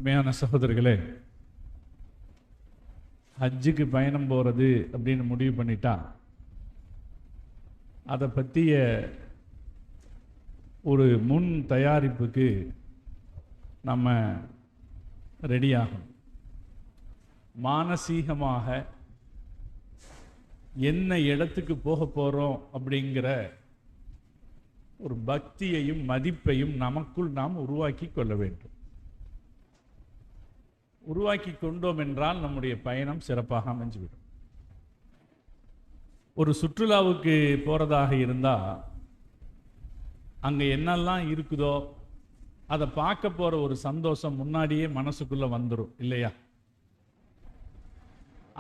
அருமையான சகோதரர்களே, ஹஜ்ஜுக்கு பயணம் போகிறது அப்படின்னு முடிவு பண்ணிட்டா அதை பற்றிய ஒரு முன் தயாரிப்புக்கு நம்ம ரெடியாகணும். மானசீகமாக என்ன இடத்துக்கு போக போகிறோம் அப்படிங்கிற ஒரு பக்தியையும் மதிப்பையும் நமக்குள் நாம் உருவாக்கி கொள்ள வேண்டும். உருவாக்கி கொண்டோம் என்றால் நம்முடைய பயணம் சிறப்பாக அமைஞ்சுவிடும். ஒரு சுற்றுலாவுக்கு போகிறதாக இருந்தால் அங்கே என்னெல்லாம் இருக்குதோ அதை பார்க்க போகிற ஒரு சந்தோஷம் முன்னாடியே மனசுக்குள்ளே வந்துடும் இல்லையா?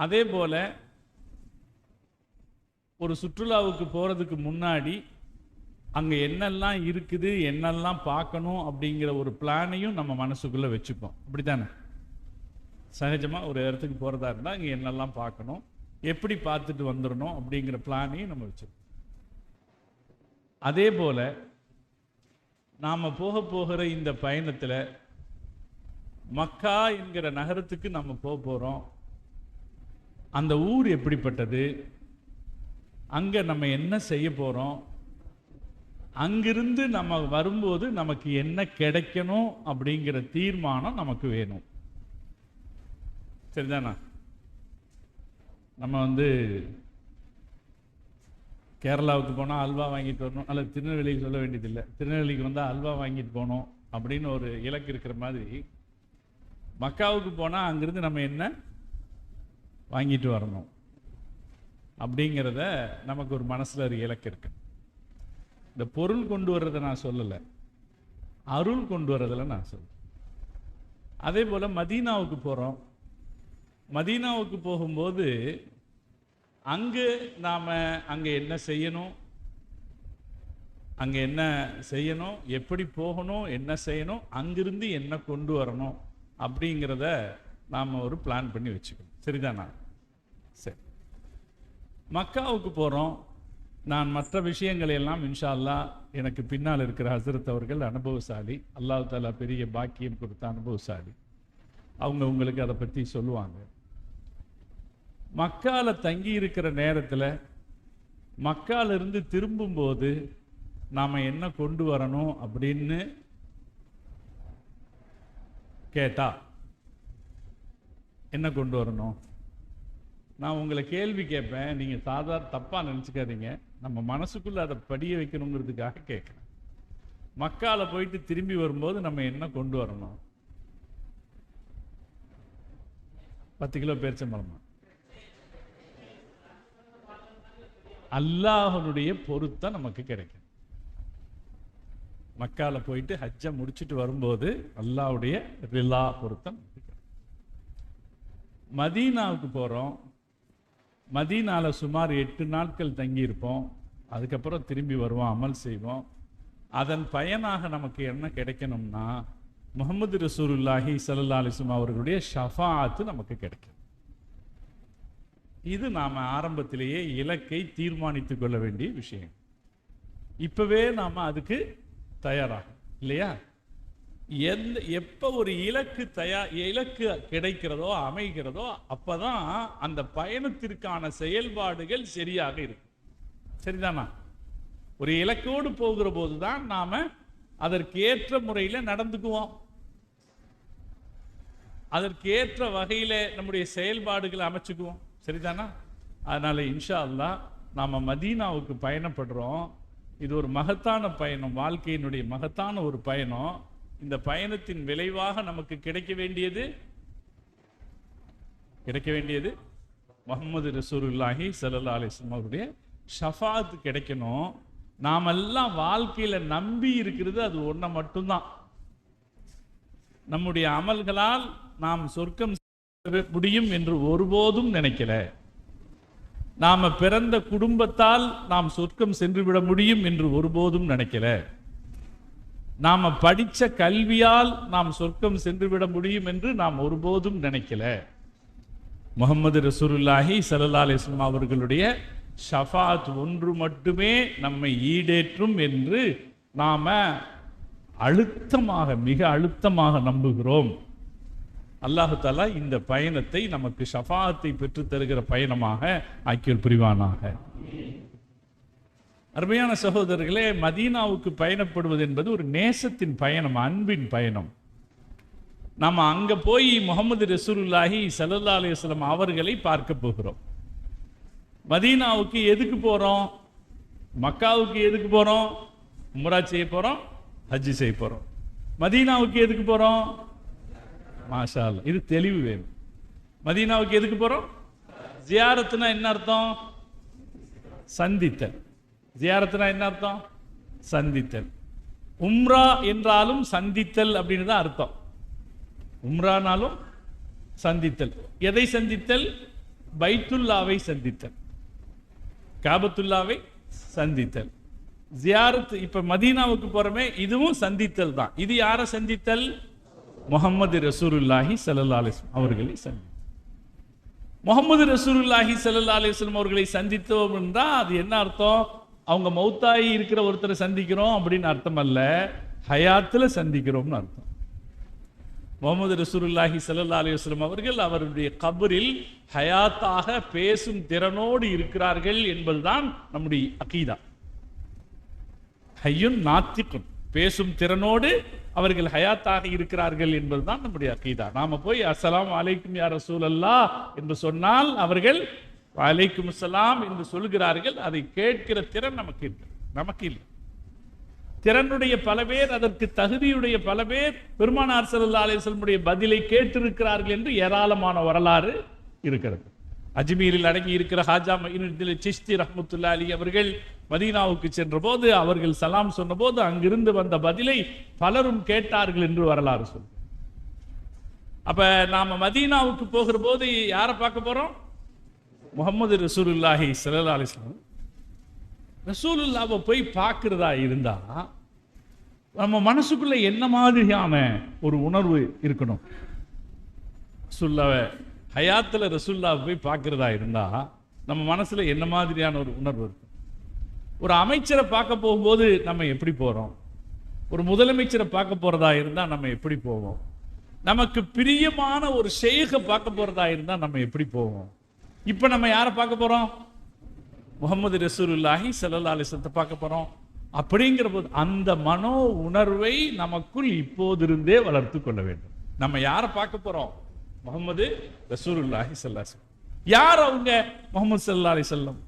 அதே போல் ஒரு சுற்றுலாவுக்கு போகிறதுக்கு முன்னாடி அங்கே என்னெல்லாம் இருக்குது, என்னெல்லாம் பார்க்கணும் அப்படிங்கிற ஒரு பிளானையும் நம்ம மனசுக்குள்ளே வச்சுப்போம். அப்படி தானே? சகஜமாக ஒரு இடத்துக்கு போகிறதா இருந்தால் அங்கே என்னெல்லாம் பார்க்கணும், எப்படி பார்த்துட்டு வந்துடணும் அப்படிங்கிற பிளானையும் நம்ம வச்சுருக்கோம். அதே போல் நாம் போகிற இந்த பயணத்தில் மக்கா என்கிற நகரத்துக்கு நம்ம போகிறோம். அந்த ஊர் எப்படிப்பட்டது, அங்கே நம்ம என்ன செய்ய போகிறோம், அங்கிருந்து நம்ம வரும்போது நமக்கு என்ன கிடைக்கணும் அப்படிங்கிற தீர்மானம் நமக்கு வேணும். சரிதானா? நம்ம கேரளாவுக்கு போனால் அல்வா வாங்கிட்டு வரணும், அல்லது திருநெல்வேலிக்கு சொல்ல வேண்டியதில்லை, திருநெல்வேலிக்கு வந்தால் அல்வா வாங்கிட்டு போகணும் அப்படின்னு ஒரு இலக்கு இருக்கிற மாதிரி மக்காவுக்கு போனால் அங்கிருந்து நம்ம என்ன வாங்கிட்டு வரணும் அப்படிங்கிறத நமக்கு ஒரு மனசில் ஒரு இலக்கு இருக்கு. இந்த பொருள் கொண்டு வர்றதை நான் சொல்லலை, அருள் கொண்டு வர்றதில் நான் சொல்றேன். அதே போல் மதீனாவுக்கு போகிறோம். மதீனாவுக்கு போகும்போது அங்கே நாம் அங்கே என்ன செய்யணும், அங்கே என்ன செய்யணும், எப்படி போகணும், என்ன செய்யணும், அங்கிருந்து என்ன கொண்டு வரணும் அப்படிங்கிறத நாம் ஒரு பிளான் பண்ணி வச்சுக்கணும். சரிதானா? சரி, மக்காவுக்கு போகிறோம். நான் மற்ற விஷயங்களை எல்லாம் இன்ஷா அல்லாஹ் எனக்கு பின்னால் இருக்கிற ஹசரத் அவர்கள் அனுபவசாலி, அல்லாஹ் தஆலா பெரிய பாக்கியம் கொடுத்த அனுபவசாலி, அவங்க உங்களுக்கு அதை பற்றி சொல்லுவாங்க. மக்கால தங்கி இருக்கிற நேரத்தில் மக்காலிருந்து திரும்பும்போது நாம் என்ன கொண்டு வரணும் அப்படின்னு கேட்டா என்ன கொண்டு வரணும்? நான் உங்களை கேள்வி கேட்பேன், நீங்கள் சாதாரண தப்பாக நினச்சிக்காதீங்க, நம்ம மனசுக்குள்ளே அதை படிய வைக்கணுங்கிறதுக்காக கேட்குறேன். மக்கால போயிட்டு திரும்பி வரும்போது நம்ம என்ன கொண்டு வரணும்? 10 கிலோ பேரிச்சம்பழமா? அல்லாஹ்வுடைய பொருத்தம் நமக்கு கிடைக்கும். மக்கால போயிட்டு ஹஜ்ஜை முடிச்சுட்டு வரும்போது அல்லாஹ்வுடைய ரிலா பொருத்தம். மதீனாவுக்கு போகிறோம். மதீனால சுமார் 8 நாட்கள் தங்கியிருப்போம். அதுக்கப்புறம் திரும்பி வருவோம், அமல் செய்வோம். அதன் பயனாக நமக்கு என்ன கிடைக்கணும்னா முஹம்மது ரசூலுல்லாஹி ஸல்லல்லாஹு அலைஹி வஸல்லம் அவர்களுடைய ஷஃபாஅத்து நமக்கு கிடைக்கும். இது நாம் ஆரம்பத்திலேயே இலக்கை தீர்மானித்து கொள்ள வேண்டிய விஷயம். இப்பவே நாம் அதுக்கு தயாராகும் இல்லையா? எப்போ ஒரு இலக்கு கிடைக்கிறதோ அமைகிறதோ அப்பதான் அந்த பயணத்திற்கான செயல்பாடுகள் சரியாக இருக்கும். சரிதானா? ஒரு இலக்கோடு போகிற போதுதான் நாம அதற்கு ஏற்ற முறையில் நடந்துக்குவோம், அதற்கு ஏற்ற வகையில் நம்முடைய செயல்பாடுகளை அமைச்சுக்குவோம். சரிதானா? அதனால இன்ஷா அல்லாஹ் நாம மதீனாவுக்கு பயணப்படுறோம். இது ஒரு மகத்தான பயணம், வாழ்க்கையினுடைய மகத்தான ஒரு பயணம். இந்த பயணத்தின் விளைவாக நமக்கு கிடைக்க வேண்டியது முஹம்மது ரசூலுல்லாஹி ஸல்லல்லாஹு அலைஹி வஸல்லம் அவருடைய ஷஃபாஅத் கிடைக்கணும். நாமெல்லாம் வாழ்க்கையில நம்பி இருக்கிறது அது ஒன்றை மட்டும்தான். நம்முடைய அமல்களால் நாம் சொர்க்கம் முடியும் என்று ஒருபோதும் நினைக்கல. நாம பிறந்த குடும்பத்தால் நாம் சொர்க்கம் சென்றுவிட முடியும் என்று ஒருபோதும் நினைக்கல. நாம படிச்ச கல்வியால் நாம் சொர்க்கம் சென்றுவிட முடியும் என்று நாம் ஒருபோதும் நினைக்கல. முஹம்மது ரசூலுல்லாஹி ஸல்லல்லாஹு அலைஹி வஸல்லம் அவர்களுடைய ஷஃபாஅத் ஒன்று மட்டுமே நம்மை ஈடேற்றும் என்று நாம மிக அழுத்தமாக நம்புகிறோம். அல்லாஹு தஆலா இந்த பயணத்தை நமக்கு ஷஃபாஅத்தை பெற்று தருகிற பயணமாக ஆக்கியல் புரிவானாக. அருமையான சகோதரர்களே, மதீனாவுக்கு பயணப்படுவது என்பது ஒரு நேசத்தின் பயணம், அன்பின் பயணம். நாம் அங்க போய் முஹம்மது ரசூலுல்லாஹி ஸல்லல்லாஹு அலைஹி வஸல்லம் அவர்களை பார்க்க போகிறோம். மதீனாவுக்கு எதுக்கு போறோம்? மக்காவுக்கு எதுக்கு போறோம்? உம்ரா செய்ய போறோம், ஹஜ் செய்ய போறோம். மதீனாவுக்கு எதுக்கு போறோம்? மாஷா அல்லாஹ், இது தெளிவு வேணும். மதீனாவுக்கு எதுக்கு போறோம்? ஜியாரத்துனா என்ன அர்த்தம்? சந்தித்தல். ஜியாரத்துனா என்ன அர்த்தம்? சந்தித்தல். உம்ரா என்றாலும் சந்தித்தல் அப்படின்னு தான் அர்த்தம். உம்ரானாலும் சந்தித்தல். எதை சந்தித்தல்? பைத்துல்லாவை சந்தித்தல், காபத்துல்லாவை சந்தித்தல். ஜியாரத், இப்ப மதீனாவுக்கு போறமே, இதுவும் சந்தித்தல் தான். இது யாரை சந்தித்தல்? முஹம்மது ரசூலுல்லாஹி ஸல்லல்லாஹு அலைஹி வஸல்லம் அவர்களை சந்தித்தல். முஹம்மது ரசூலுல்லாஹி ஸல்லல்லாஹு அலைஹி வஸல்லம் அவர்களை சந்தித்தோம் என்றால் அது என்ன அர்த்தம்? அவங்க மௌத்தாயி இருக்கிற ஒருத்தரை சந்திக்கிறோம் அப்படின்னு அர்த்தம் அல்ல, ஹயாத்துல சந்திக்கிறோம்னு அர்த்தம். முஹம்மது ரசூலுல்லாஹி ஸல்லல்லாஹு அலைஹி வஸல்லம் அவர்கள் அவருடைய கபரில் ஹயாத்தாக பேசும் திறனோடு இருக்கிறார்கள் என்பதுதான் நம்முடைய அகீதா. ஹய்யுன் நாத்திகுன், பேசும் திறனோடு அவர்கள் ஹயாத்தாக இருக்கிறார்கள் என்பதுதான் நம்முடைய அகீதா. நாம போய் அஸ்ஸலாமு அலைக்கும் யா ரசூலல்லாஹ் என்று சொன்னால் அவர்கள் வலைக்கும் அஸ்ஸலாம் என்று சொல்கிறார்கள். அதை கேட்கிற திறன் நமக்கு இல்லை, நமக்கு இல்லை. திறனுடைய பல பேர், அதற்கு தகுதியுடைய பல பேர் பெருமானார் ஸல்லல்லாஹு அலைஹி வஸல்லம் பதிலை கேட்டிருக்கிறார்கள் என்று ஏராளமான வரலாறு இருக்கிறது. அஜ்மீரில் அடங்கி இருக்கிற ஹாஜா மঈனுddin சிஷ்தி ரஹ்மத்துல்லாஹி அலைஹி அவர்கள் மதீனாவுக்கு சென்ற போது அவர்கள் சலாம் சொன்ன போது அங்கிருந்து வந்த பதிலை பலரும் கேட்டார்கள் என்று வரலாறு சொல்லுது. அப்ப நாம மதீனாவுக்கு போகிற போது யாரை பார்க்க போறோம்? முஹம்மது ரசூலுல்லாஹி ஸல்லல்லாஹு அலைஹி வஸல்லம். ரசூலுல்லாஹ்வை போய் பார்க்கிறதா இருந்தா நம்ம மனசுக்குள்ள என்ன மாதிரியான ஒரு உணர்வு இருக்கணும்? ரசூலுல்லாஹ்வை ஹயாத்துல ரசூலுல்லாஹ்வை போய் பார்க்கிறதா இருந்தா நம்ம மனசுல என்ன மாதிரியான ஒரு உணர்வு இருக்கும்? ஒரு அமைச்சரை பார்க்க போகும்போது நம்ம எப்படி போறோம்? ஒரு முதலமைச்சரை பார்க்க போறதா இருந்தா நம்ம எப்படி போவோம்? நமக்கு பிரியமான ஒரு ஷேഖை பார்க்க போறதா இருந்தா நம்ம எப்படி போவோம்? இப்ப நம்ம யாரை பார்க்க போறோம்? முஹம்மது ரசூலுல்லாஹி ஸல்லல்லாஹு அலைஹி வஸல்லம் பார்க்க போறோம். அப்படிங்கிற போது அந்த மனோ உணர்வை நமக்குள் இப்போதிருந்தே வளர்த்து கொள்ள வேண்டும். நம்ம யாரை பார்க்க போறோம்? முஹம்மது ரசூலுல்லாஹி ஸல்லல்லாஹு அலைஹி வஸல்லம். யார் அவங்க? முஹம்மது ஸல்லல்லாஹு அலைஹி வஸல்லம்.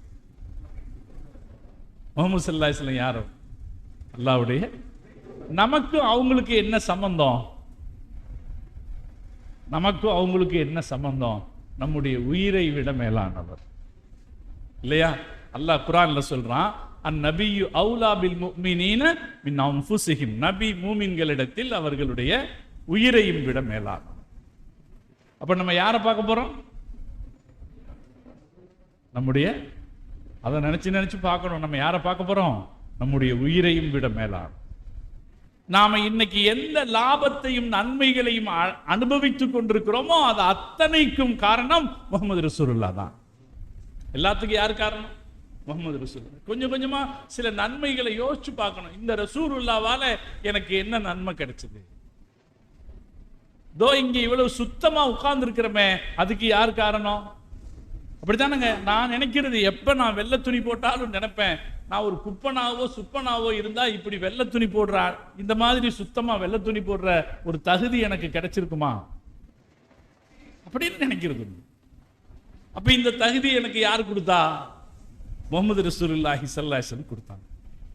முஹம்மது ஸல்லல்லாஹு அலைஹி வஸல்லம் யார்? அல்லாஹ்வுடைய. நமக்கு அவங்களுக்கு என்ன சம்பந்தம்? நமக்கு அவங்களுக்கு என்ன சம்பந்தம்? நம்முடைய உயிரை விட மேலானவர் இல்லையா? அல்லாஹ் குர்ஆன்ல சொல்றான், அந்நபியு அவுலா பில் முஃமினீன மின் அன்ஃபுஸிஹிம். நபி மூமின்களிடத்தில் அவர்களுடைய உயிரையும் விட மேலானவர். அப்ப நம்ம யாரை பார்க்க போறோம்? நம்முடைய, அதை நினைச்சு பார்க்கணும். நம்ம யாரை பார்க்க போறோம்? நம்முடைய உயிரையும் விட மேலானவர். நாம இன்னைக்கு எந்த லாபத்தையும் நன்மைகளையும் அனுபவித்துக் கொண்டிருக்கிறோமோ அது அத்தனைக்கும் காரணம் முஹம்மது ரசூலுல்லாஹ் தான். எல்லாத்துக்கும் யார் காரணம்? முஹம்மது ரசூலுல்லாஹ். கொஞ்சம் கொஞ்சமா சில நன்மைகளை யோசிச்சு பார்க்கணும். இந்த ரசூலுல்லாஹ்வால எனக்கு என்ன நன்மை கிடைச்சது? தோ இங்க இவ்வளவு சுத்தமா உட்கார்ந்து இருக்கிறமே, அதுக்கு யார் காரணம்? அப்படித்தானுங்க நான் நினைக்கிறது. எப்ப நான் வெள்ளை துணி போட்டாலும் நினைப்பேன், நான் ஒரு குப்பனாவோ சுப்பனாவோ இருந்தா இப்படி வெள்ளை துணி போடுற, இந்த மாதிரி சுத்தமா வெள்ளை துணி போடுற ஒரு தகுதி எனக்கு கிடைச்சிருக்குமா அப்படின்னு நினைக்கிறது. அப்ப இந்த தகுதி எனக்கு யார் கொடுத்தா? முஹம்மது ரசூலுல்லாஹி ஸல்லல்லாஹு அலைஹி வஸல்லம் கொடுத்தாங்க.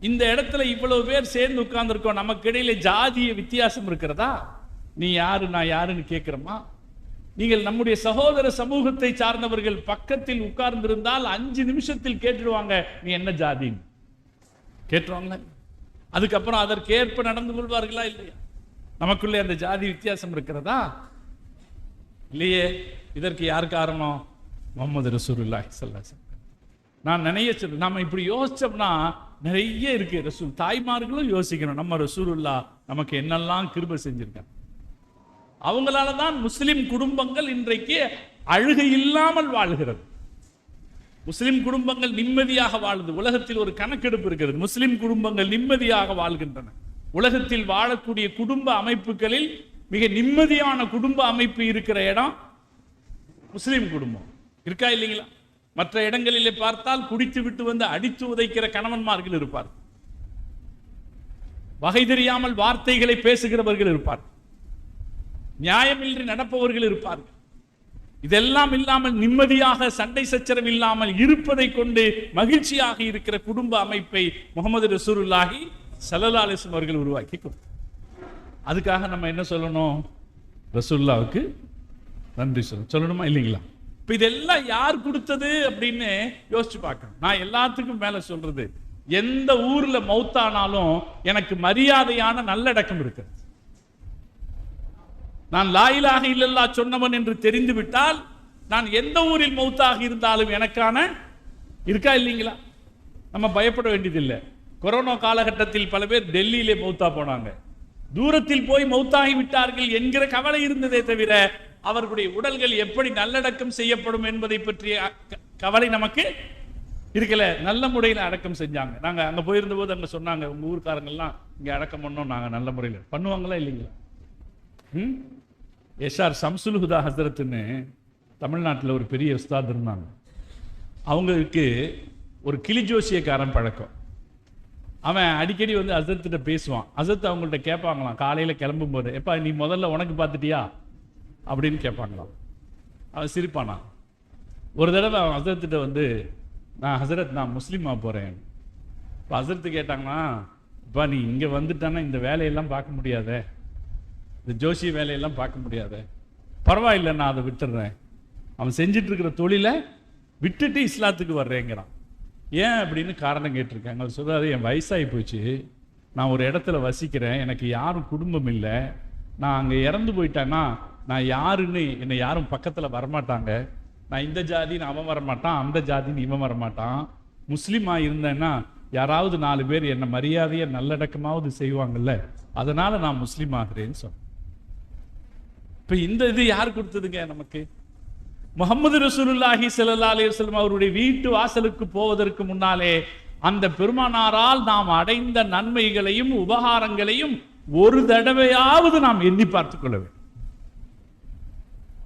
இந்த இடத்துல இவ்வளவு பேர் சேர்ந்து உட்கார்ந்து இருக்கோம். நமக்கு இடையில ஜாதிய வித்தியாசம் இருக்கிறதா? நீ யாரு நான் யாருன்னு கேட்கிறோமா? நீங்கள் நம்முடைய சகோதர சமூகத்தை சார்ந்தவர்கள் பக்கத்தில் உட்கார்ந்திருந்தால் 5 நிமிஷத்தில் கேட்டுடுவாங்க நீ என்ன ஜாதின்னு கேட்டுருவாங்க. அதுக்கப்புறம் அதற்கேற்ப நடந்து கொள்வார்களா இல்லையா? நமக்குள்ளே அந்த ஜாதி வித்தியாசம் இருக்கிறதா? இல்லையே. இதற்கு யார் காரணம்? முஹம்மது ரசூலுல்லாஹி ஸல்லல்லாஹு அலைஹி வஸல்லம். நான் நினைச்சது, நாம இப்படி யோசிச்சோம்னா நிறைய இருக்கு. ரசூல் தாய்மார்களும் யோசிக்கணும், நம்ம ரசூலுல்லாஹ் நமக்கு என்னெல்லாம் கிருபை செஞ்சிருக்காங்க. அவங்களால தான் முஸ்லிம் குடும்பங்கள் இன்றைக்கு அழுகை இல்லாமல் வாழ்கிறது. முஸ்லிம் குடும்பங்கள் நிம்மதியாக வாழுது. உலகத்தில் ஒரு கணக்கெடுப்பு இருக்கிறது. முஸ்லிம் குடும்பங்கள் நிம்மதியாக வாழ்கின்றன. உலகத்தில் வாழக்கூடிய குடும்ப அமைப்புகளில் மிக நிம்மதியான குடும்ப அமைப்பு இருக்கிற இடம் முஸ்லிம் குடும்பம். இருக்கா இல்லைங்களா? மற்ற இடங்களிலே பார்த்தால் குடித்து விட்டு வந்து அடித்து உதைக்கிற கணவன்மார்கள் இருப்பார், வகை தெரியாமல் வார்த்தைகளை பேசுகிறவர்கள் இருப்பார், நியாயமின்றி நடப்பவர்கள் இருப்பார்கள். இதெல்லாம் இல்லாமல் நிம்மதியாக சண்டை சச்சரவு இல்லாமல் இருப்பதை கொண்டு மகிழ்ச்சியாக இருக்கிற குடும்ப அமைப்பை முகமது ரசூலுல்லாஹி ஸல்லல்லாஹு அலைஹி வஸல்லம் அவர்கள் உருவாக்கி கொடுத்தார். அதுக்காக நம்ம என்ன சொல்லணும்? ரசூலுல்லாஹ்வுக்கு நன்றி சொல்லணுமா இல்லைங்களா? இப்ப இதெல்லாம் யார் கொடுத்தது அப்படின்னு யோசிச்சு பார்க்கணும். நான் எல்லாத்துக்கும் மேல சொல்றது, எந்த ஊர்ல மௌத்தானாலும் எனக்கு மரியாதையான நல்லடக்கம் இருக்கு. நான் லா இலாஹ இல்லல்லாஹ் சொன்னவன் என்று தெரிந்து விட்டால் நான் எந்த ஊரில் மௌத்தாக இருந்தாலும் எனக்கான இருக்கா இல்லைங்களா? நம்ம பயப்பட வேண்டியதில்லை. கொரோனா காலகட்டத்தில் பல பேர் டெல்லியிலே மௌத்தா போனாங்க, தூரத்தில் போய் மௌத்தாகி விட்டார்கள் என்கிற கவலை இருந்ததே தவிர அவர்களுடைய உடல்கள் எப்படி நல்லடக்கம் செய்யப்படும் என்பதை பற்றிய கவலை நமக்கு இருக்கல. நல்ல முறையில் அடக்கம் செஞ்சாங்க. நாங்க அங்க போயிருந்த போது அங்க சொன்னாங்க, உங்க ஊர்க்காரங்கெல்லாம் இங்க அடக்கம் பண்ணோம், நாங்க நல்ல முறையில் பண்ணுவாங்களா இல்லைங்களா? எஸ்ஆர் சம்சுல் ஹுதா ஹசரத்துன்னு தமிழ்நாட்டில் ஒரு பெரிய உஸ்தாத் இருந்தாங்க. அவங்களுக்கு ஒரு கிளிஜோசியக்காரன் பழக்கம். அவன் அடிக்கடி வந்து ஹசரத்திட்ட பேசுவான். ஹசரத் அவங்கள்ட்ட கேட்பாங்களாம், காலையில் கிளம்பும் போது, எப்பா நீ முதல்ல உனக்கு பார்த்துட்டியா அப்படின்னு கேட்பாங்களாம். அவன் சிரிப்பானா. ஒரு தடவை அவன் ஹசரத்திட்ட வந்து, நான் ஹசரத் நான் முஸ்லீமாக போகிறேன். இப்போ ஹசரத்து கேட்டாங்கன்னா, இப்போ நீ இங்கே வந்துட்டானா இந்த வேலையெல்லாம் பார்க்க முடியாத, இந்த ஜோஷி வேலையெல்லாம் பார்க்க முடியாத, பரவாயில்லை நான் அதை விட்டுடுறேன், அவன் செஞ்சிட்டு இருக்கிற தொழிலை விட்டுட்டு இஸ்லாத்துக்கு வர்றேங்கிறான். ஏன் அப்படின்னு காரணம் கேட்டிருக்காங்க. அவர் சொல்றாரு, என் வயசாகி போச்சு, நான் ஒரு இடத்துல வசிக்கிறேன், எனக்கு யாரும் குடும்பம் இல்லை, நான் அங்கே இறந்து போயிட்டேன்னா நான் யாருன்னு என்னை யாரும் பக்கத்தில் வரமாட்டாங்க, நான் இந்த ஜாதின்னு அவன் வரமாட்டான், அந்த ஜாதின்னு இவன் வரமாட்டான், முஸ்லீமாக இருந்தேன்னா யாராவது 4 பேர் என்னை மரியாதையை நல்லடக்கமாவது செய்வாங்கல்ல, அதனால நான் முஸ்லீம் ஆகிறேன்னு சொன்னேன். இப்போ இந்த இது யார் கொடுத்ததுங்க நமக்கு? முஹம்மது ரசூலுல்லாஹி ஸல்லல்லாஹு அலைஹி வஸல்லம் அவருடைய வீட்டு வாசலுக்கு போவதற்கு முன்னாலே அந்த பெருமானாரால் நாம் அடைந்த நன்மைகளையும் உபகாரங்களையும் ஒரு தடவையாவது நாம் எண்ணி பார்த்துக் கொள்ள வேண்டும்.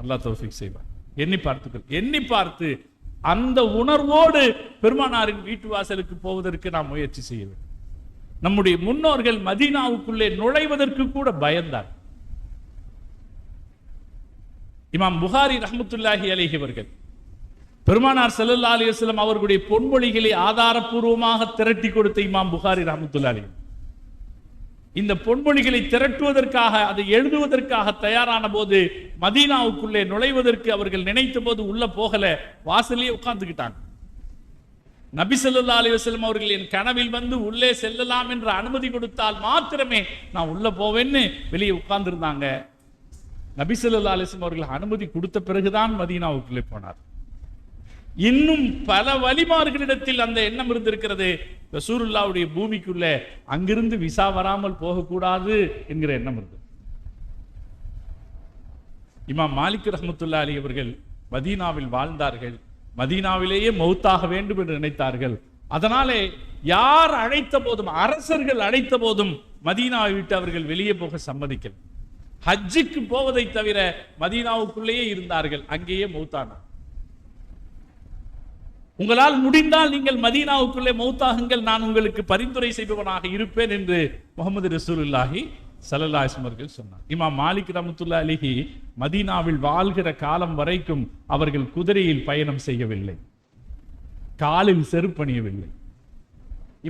அல்லாஹ் தௌஃபீக் செய்வார். எண்ணி பார்த்து அந்த உணர்வோடு பெருமானாரின் வீட்டு வாசலுக்கு போவதற்கு நாம் முயற்சி செய்ய வேண்டும். நம்முடைய முன்னோர்கள் மதீனாவுக்குள்ளே நுழைவதற்கு கூட பயந்தார். இமாம் புகாரி ரஹ்மத்துல்லாஹி அலைஹி அவர்கள் பெருமானார் ஸல்லல்லாஹு அலைஹி வஸல்லம் அவர்களுடைய பொன்மொழிகளை ஆதாரப்பூர்வமாக திரட்டி கொடுத்த இமாம் புகாரி ரஹ்மத்துல்லாஹி அலைஹி, இந்த பொன்மொழிகளை திரட்டுவதற்காக, அதை எழுதுவதற்காக தயாரான போது மதீனாவுக்குள்ளே நுழைவதற்கு அவர்கள் நினைத்த போது உள்ள போகல, வாசலே உட்கார்ந்துக்கிட்டாங்க. நபி ஸல்லல்லாஹு அலைஹி வஸல்லம் அவர்கள் என் கனவில் வந்து உள்ளே செல்லலாம் என்ற அனுமதி கொடுத்தால் மாத்திரமே நான் உள்ள போவேன்னு வெளியே உட்கார்ந்துருந்தாங்க. நபி ஸல்லல்லாஹு அலைஹி வஸல்லம் அவர்கள் அனுமதி கொடுத்த பிறகுதான் மதீனாவுக்குள்ளே போனார். இன்னும் பல வலிமார்களிடத்தில் அந்த எண்ணம் இருந்திருக்கிறது, ரசூலுல்லாஹ்வுடைய பூமிக்குள்ளே அங்கிருந்து விசா வராமல் போகக்கூடாது என்கிற எண்ணம் இருந்தது. இமாம் மாலிக் ரஹ்மத்துல்லாஹி அலைஹி அவர்கள் மதீனாவில் வாழ்ந்தார்கள், மதீனாவிலேயே மௌத்தாக வேண்டும் என்று நினைத்தார்கள். அதனாலே யார் அழைத்த போதும், அரசர்கள் அழைத்த போதும் மதீனாவை விட்டு அவர்கள் வெளியே போக சம்மதிக்கல. ஹஜ்ஜுக்கு போவதை தவிர மதீனாவுக்குள்ளேயே இருந்தார்கள், அங்கேயே மௌத்தானார். உங்களால் முடிந்தால் நீங்கள் மதீனாவுக்குள்ளே மௌத்தாகுங்கள், நான் உங்களுக்கு பரிந்துரை செய்பவனாக இருப்பேன் என்று முஹம்மது ரசூலுல்லாஹி ஸல்லல்லாஹு அலைஹி வஸல்லம் அவர்கள் சொன்னார். இமாம் மாலிக் ரஹ்மத்துல்லாஹி அலைஹி மதீனாவில் வாழ்கிற காலம் வரைக்கும் அவர்கள் குதிரையில் பயணம் செய்யவில்லை, காலில் செருப்பணியவில்லை.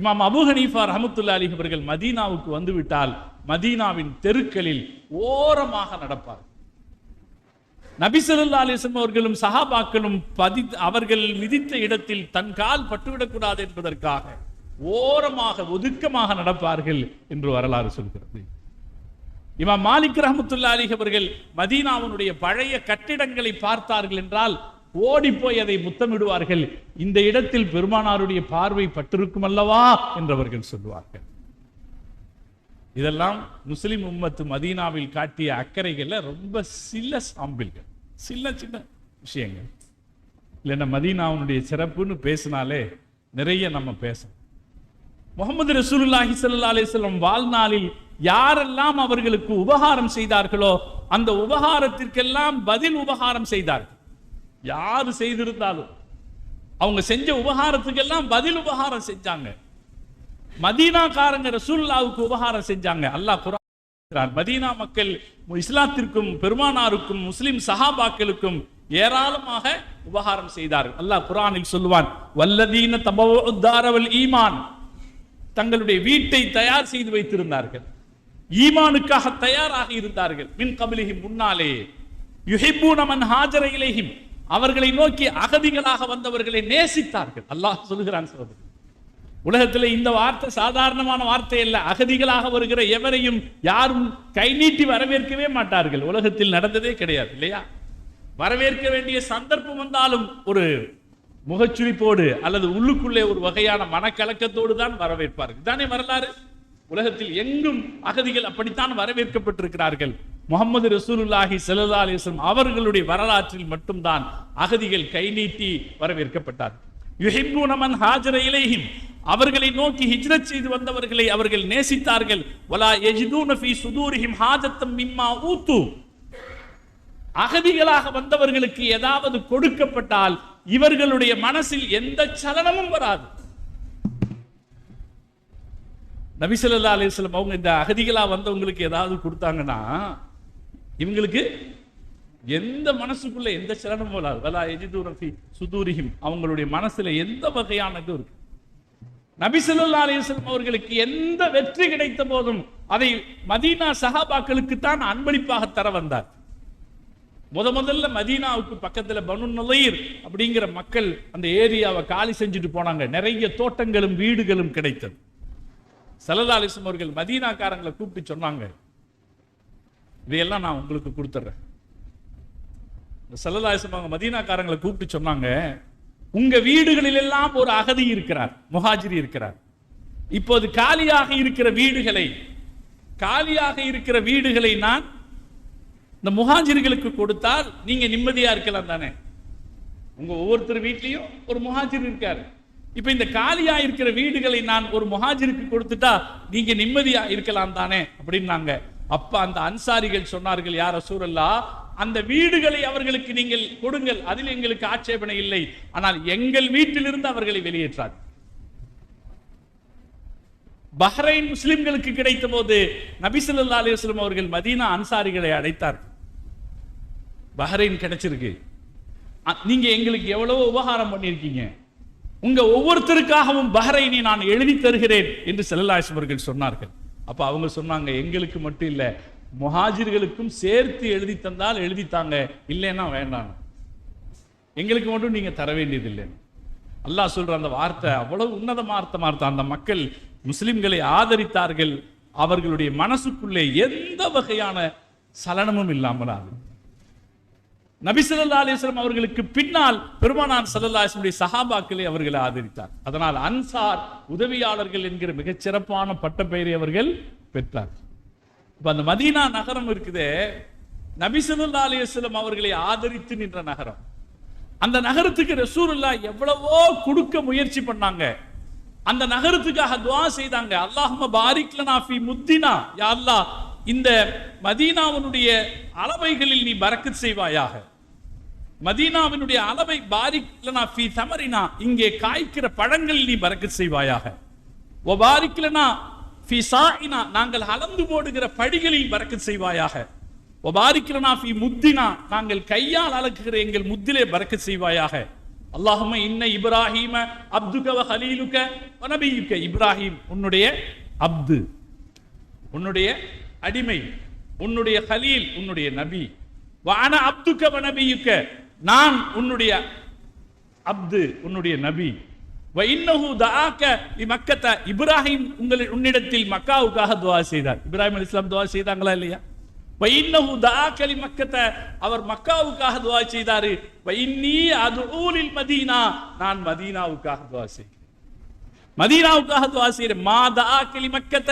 இமாம் அபூ ஹனீஃபா ரஹ்மத்துல்லாஹி அலைஹி அவர்கள் மதீனாவுக்கு வந்துவிட்டால் மதீனாவின் தெருக்களில் ஓரமாக நடப்பார். நபி ஸல்லல்லாஹு அலைஹி வஸல்லம் அவர்களும் சஹாபாக்களும் அவர்கள் மிதித்த இடத்தில் தன் கால் பட்டுவிடக்கூடாது என்பதற்காக ஓரமாக ஒதுக்கமாக நடப்பார்கள் என்று வரலாறு சொல்கிறது. இமாம் மாலிக் ரஹ்மத்துல்லாஹி அலைஹி அவர்கள் மதீனாவினுடைய பழைய கட்டிடங்களை பார்த்தார்கள் என்றால் ஓடி போய் அதை முத்தமிடுவார்கள். இந்த இடத்தில் பெருமானாருடைய பார்வை பட்டிருக்கும் அல்லவா என்றவர்கள் சொல்லுவார்கள். இதெல்லாம் முஸ்லிம் உம்மத்து மதீனாவில் காட்டிய அக்கறைகள்ல ரொம்ப சில சாம்பிள்கள், சின்ன சின்ன விஷயங்கள். இல்லைன்னா மதீனாவுடைய சிறப்புன்னு பேசினாலே நிறைய நம்ம பேசணும். முஹம்மது ரசூலுல்லாஹி ஸல்லல்லாஹு அலைஹி வஸல்லம் வாழ்நாளில் யாரெல்லாம் அவர்களுக்கு உபகாரம் செய்தார்களோ அந்த உபகாரத்திற்கெல்லாம் பதில் உபகாரம் செய்தார்கள். யாரு செய்திருந்தாலும் அவங்க செஞ்ச உபகாரத்துக்கெல்லாம் பதில் உபகாரம் செஞ்சாங்க. மதீனாக்காரங்க ரசூலுல்லாஹ்வுக்கு உபகாரம் செஞ்சாங்க. அல்லாஹ் குர்ஆன் மதீனா மக்கள் இஸ்லாத்திற்கும் பெருமானாருக்கும் முஸ்லிம் சஹாபாக்களுக்கும் ஏராளமாக உபகாரம் செய்தார்கள். அல்லாஹ் குர்ஆனில் சொல்லுவான், வல்லதீன தபவுத் தாரவல் ஈமான், தங்களுடைய வீட்டை தயார் செய்து வைத்திருந்தார்கள், ஈமானுக்காக தயாராக இருந்தார்கள். மின் கபிலிஹிம், முன்னாலே, யுஹிப்பூன மன் ஹாஜர இலைஹிம், அவர்களை நோக்கி அகதிகளாக வந்தவர்களை நேசித்தார்கள். அல்லாஹ் சொல்கிறான். உலகத்தில் இந்த வார்த்தை சாதாரணமான வார்த்தை அல்ல. அகதிகளாக வருகிற எவரையும் யாரும் கை நீட்டி வரவேற்கவே மாட்டார்கள். உலகத்தில் நடந்ததே கிடையாது இல்லையா? வரவேற்க வேண்டிய சந்தர்ப்பம் வந்தாலும் ஒரு முகச்சுளிப்போடு அல்லது உள்ளுக்குள்ளே ஒரு வகையான மனக்கலக்கத்தோடு தான் வரவேற்பார்கள். தானே வரலாறு. உலகத்தில் எங்கும் அகதிகள் அப்படித்தான் வரவேற்கப்பட்டிருக்கிறார்கள். முஹம்மது ரசூலுல்லாஹி ஸல்லல்லாஹு அலைஹி வஸல்லம் அவர்களுடைய வரலாற்றில் மட்டும்தான் அகதிகள் கை நீட்டி வரவேற்கப்பட்டார்கள். யுஹிப்பூன மன் ஹாஜர இலைஹிம், அவர்களை நோக்கி ஹிஜ்ரத் செய்து வந்தவர்களை அவர்கள் நேசித்தார்கள். வலா யஜிதூன ஃபீ சுதூரிஹிம் ஹாஜத்தம் மிம்மா ஊத்து, அகதிகளாக வந்தவர்களுக்கு ஏதாவது கொடுக்கப்பட்டால் இவர்களுடைய மனசில் எந்த சலனமும் வராது. நபி ஸல்லல்லாஹு அலைஹி வஸல்லம் அவங்க இந்த அகதிகளா வந்தவங்களுக்கு ஏதாவது கொடுத்தாங்கன்னா இவங்களுக்கு எந்த மனசுக்குள்ள எந்த சலனமும் வராது. வலா யஜிதூன ஃபீ சுதூரிஹிம், அவங்களுடைய மனசுல எந்த வகையான இது இருக்கு. நபி ஸல்லல்லாஹு அலைஹி வஸல்லம் அவர்களுக்கு எந்த வெற்றி கிடைத்த போதும் அதை மதீனா சஹாபாக்களுக்கு தான் அன்பளிப்பாக தர வந்தார். முதல்ல மதீனாவுக்கு பக்கத்துல பனு நலீர் அப்படிங்கிற மக்கள் அந்த ஏரியாவை காலி செஞ்சுட்டு போனாங்க. நிறைய தோட்டங்களும் வீடுகளும் கிடைத்தது. ஸல்லல்லாஹு அலைஹி வஸல்லம் அவர்கள் மதீனாக்காரங்களை கூப்பிட்டு சொன்னாங்க, இதையெல்லாம் நான் உங்களுக்கு கொடுத்துட்றேன். ஸல்லல்லாஹு அலைஹி வஸல்லம் மதீனாக்காரங்களை கூப்பிட்டு சொன்னாங்க, உங்க வீடுகளில் எல்லாம் ஒரு அகதி இருக்கிறார், முஹாஜிரி இருக்கிறார். இப்போது காலியாக இருக்கிற வீடுகளை நான் இந்த முஹாஜிர்களுக்கு கொடுத்தால் நீங்க நிம்மதியா இருக்கலாம் தானே. உங்க ஒவ்வொருத்தர் வீட்லயும் ஒரு முஹாஜிர் இருக்காரு. இப்ப இந்த காலியா இருக்கிற வீடுகளை நான் ஒரு முஹாஜிருக்கு கொடுத்துட்டா நீங்க நிம்மதியா இருக்கலாம் தானே அப்படின்னாங்க. அப்ப அந்த அன்சாரிகள் சொன்னார்கள், யா ரசூலல்லாஹ், அந்த வீடுகளை அவர்களுக்கு நீங்கள் கொடுங்கள், அதில் எங்களுக்கு ஆட்சேபனை இல்லை, ஆனால் எங்கள் வீட்டிலிருந்து அவர்களை வெளியேற்றார். பஹ்ரைன் முஸ்லிம்களுக்கு கிடைத்த போது நபி ஸல்லல்லாஹு அலைஹி வஸல்லம் அவர்கள் மதீனா அன்சாரிகளை அழைத்தார். பஹ்ரைன் கிடைச்சிருக்கு, நீங்க எங்களுக்கு எவ்வளவு உபகாரம் பண்ணியிருக்கீங்க, உங்க ஒவ்வொருத்தருக்காகவும் பஹ்ரைனை நான் எழுதி தருகிறேன் என்று ஸல்லல்லாஹு அலைஹி வஸல்லம் அவர்கள் சொன்னார்கள். அப்ப அவங்க சொன்னாங்க, எங்களுக்கு மட்டும் இல்ல, முஹாஜிர்களுக்கும் சேர்த்து எழுதி தந்தால் எழுதித்தாங்க, இல்லைன்னா வேண்டாம், எங்களுக்கு மட்டும் நீங்க தர வேண்டியதில்லை. அல்லாஹ் சொல்ற அந்த வார்த்தை அவ்வளவு உன்னதமான வார்த்தை. அந்த மக்கள் முஸ்லிம்களை ஆதரித்தார்கள். அவர்களுடைய மனசுக்குள்ளே எந்த வகையான சலனமும் இல்லாமல் நபி ஸல்லல்லாஹு அலைஹி வஸல்லம் அவர்களுக்கு பின்னால் பெருமானார் ஸல்லல்லாஹு அலைஹி வஸல்லம் சஹாபாக்களை அவர்களை ஆதரித்தார். அதனால் அன்சார் உதவியாளர்கள் என்கிற மிகச் சிறப்பான பட்டப்பெயரை அவர்கள் பெற்றார். இப்ப அந்த மதீனா நகரம் இருக்குதே, நபி ஸல்லல்லாஹு அலைஹி வஸல்லம் அவர்களை ஆதரித்து நின்ற நகரம். அந்த நகரத்துக்கு ரசூலுல்லாஹ் எவ்வளவோ கொடுக்க முயற்சி பண்ணாங்க. அந்த நகரத்துக்காக துஆ செய்தாங்க, அல்லாஹும்ம பாரிக் லனா ஃபீ முத்தினா, யா அல்லாஹ், இந்த மதீனாவினுடைய அளவைகளில் நீ பரக்கத் செய்வாயாக. மதீனாவினுடைய அளவை பாரிக் லனா ஃபீ தமரினா, இங்கே காய்க்கிற பழங்களில் நீ பரக்கத் செய்வாயாக. வ பாரிக் லனா ஃபீ சாயினா, நாங்கள் அளந்து போடுகிற படிகளில் பரக்கத் செய்வாயாக. வ பாரிக் லனா ஃபீ முத்தினா, நாங்கள் கையால் அளக்குகிற எங்கள் முத்திலே பரக்கத் செய்வாயாக. அல்லாஹும்ம இன்ன இப்ராஹீம அப்துக வ ஹலீலுக வ நபியுக, இப்ராஹிம் உன்னுடைய அப்து, உன்னுடைய அடிமை, உன்னுடைய ஹலீல், உன்னுடைய நபி. வ அன அப்துக வ நபியுக, நான் உன்னுடைய அப்து, உன்னுடைய நபி. வ இன்னஹு தஆக லிமக்கத, இப்ராஹிம் உன்னிடத்தில் மக்காவுக்காக துஆ செய்தார். இப்ராஹிம் அலைஹிஸ்ஸலாம் துஆ செய்தாங்களா இல்லையா? வ இன்னஹு தஆக லிமக்கத, அவர் மக்காவுக்காக துஆ செய்தார். வ இன்னி அதுஊ லில் மதீனா, நான் மதீனாவுக்காக துஆ செய்கிறேன், மதீனாவுக்காக துஆ செய்கிறேன். மா தஆக லிமக்கத,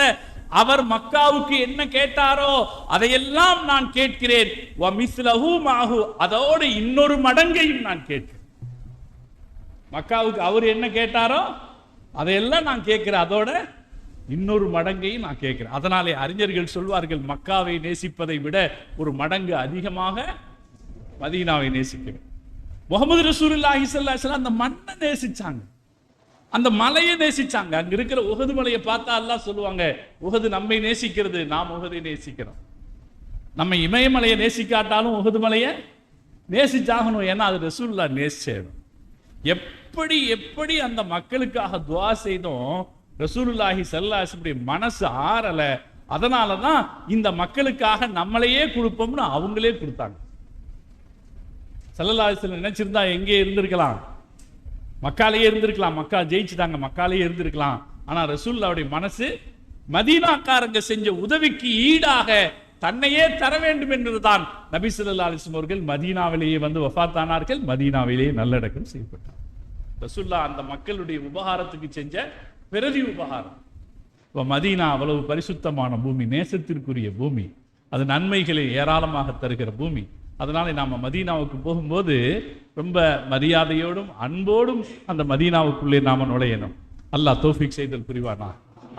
அவர் மக்காவுக்கு என்ன கேட்டாரோ அதையெல்லாம் நான் கேட்கிறேன். வ மிஸ்லஹு மாஹு, அதோடு இன்னொரு மடங்கையும் நான் கேட்கிறேன். மக்காவுக்கு அவர் என்ன கேட்டாரோ அதையெல்லாம் நான் கேட்கிறேன், அதோட இன்னொரு மடங்கையும் நான் கேட்கிறேன். அதனாலே அறிஞர்கள் சொல்வார்கள், மக்காவை நேசிப்பதை விட ஒரு மடங்கு அதிகமாக மதீனாவை நேசிக்கிறேன். முகமது ரசூலுல்லாஹி ஸல்லல்லாஹு அலைஹி வஸல்லம் அந்த மண்ணை நேசிச்சாங்க, அந்த மலையை நேசிச்சாங்க. அங்க இருக்கிற உஹது மலையை பார்த்தா அல்லாஹ் சொல்லுவாங்க, உஹது நம்மை நேசிக்கிறது, நாம் உஹதை நேசிக்கிறோம். நம்ம இமயமலையை நேசிக்காட்டாலும் உஹது மலையை நேசிச்சாகணும், ஏன்னா அது ரசூலுல்லாஹ் நேசிச்சேடும். எப்படி எப்படி அந்த மக்களுக்காக துஆ செய்தோம், ரசூலுல்லாஹி ஸல்லல்லாஹு அலைஹி வஸல்லம் மனசு ஆறல. அதனாலதான் இந்த மக்களுக்காக நம்மளையே கொடுப்போம்னு அவங்களே கொடுத்தாங்க. ஸல்லல்லாஹு அலைஹி வஸல்லம் நினைச்சிருந்தா எங்கே இருந்திருக்கலாம், மக்காலேயே இருந்திருக்கலாம். மக்கா ஜெயிச்சுட்டாங்க, மக்காலேயே இருந்திருக்கலாம். ஆனா ரசூலுல்லாஹ்வுடைய மனசு மதீனாக்காரங்க செஞ்ச உதவிக்கு ஈடாக தன்னையே தர வேண்டும் என்பதுதான். நபி ஸல்லல்லாஹு அலைஹி வஸல்லம் அவர்கள் மதீனாவிலேயே வந்து வஃபாத்தானார்கள், மதீனாவிலேயே நல்லடக்கம் செய்யப்பட்டார். ரசூலுல்லாஹ் அந்த மக்களுடைய உபகாரத்துக்கு செஞ்ச பிரதி உபகாரம். மதீனா அவ்வளவு பரிசுத்தமான பூமி, நேசத்திற்குரிய பூமி, அது நன்மைகளை ஏராளமாக தருகிற பூமி. அதனால நாம மதீனாவுக்கு போகும்போது ரொம்ப மரியாதையோடும் அன்போடும் அந்த மதீனாவுக்குள்ளே நாம நுழையணும். அல்லாஹ் தௌஃபீக் செய்தல் புரிவானா.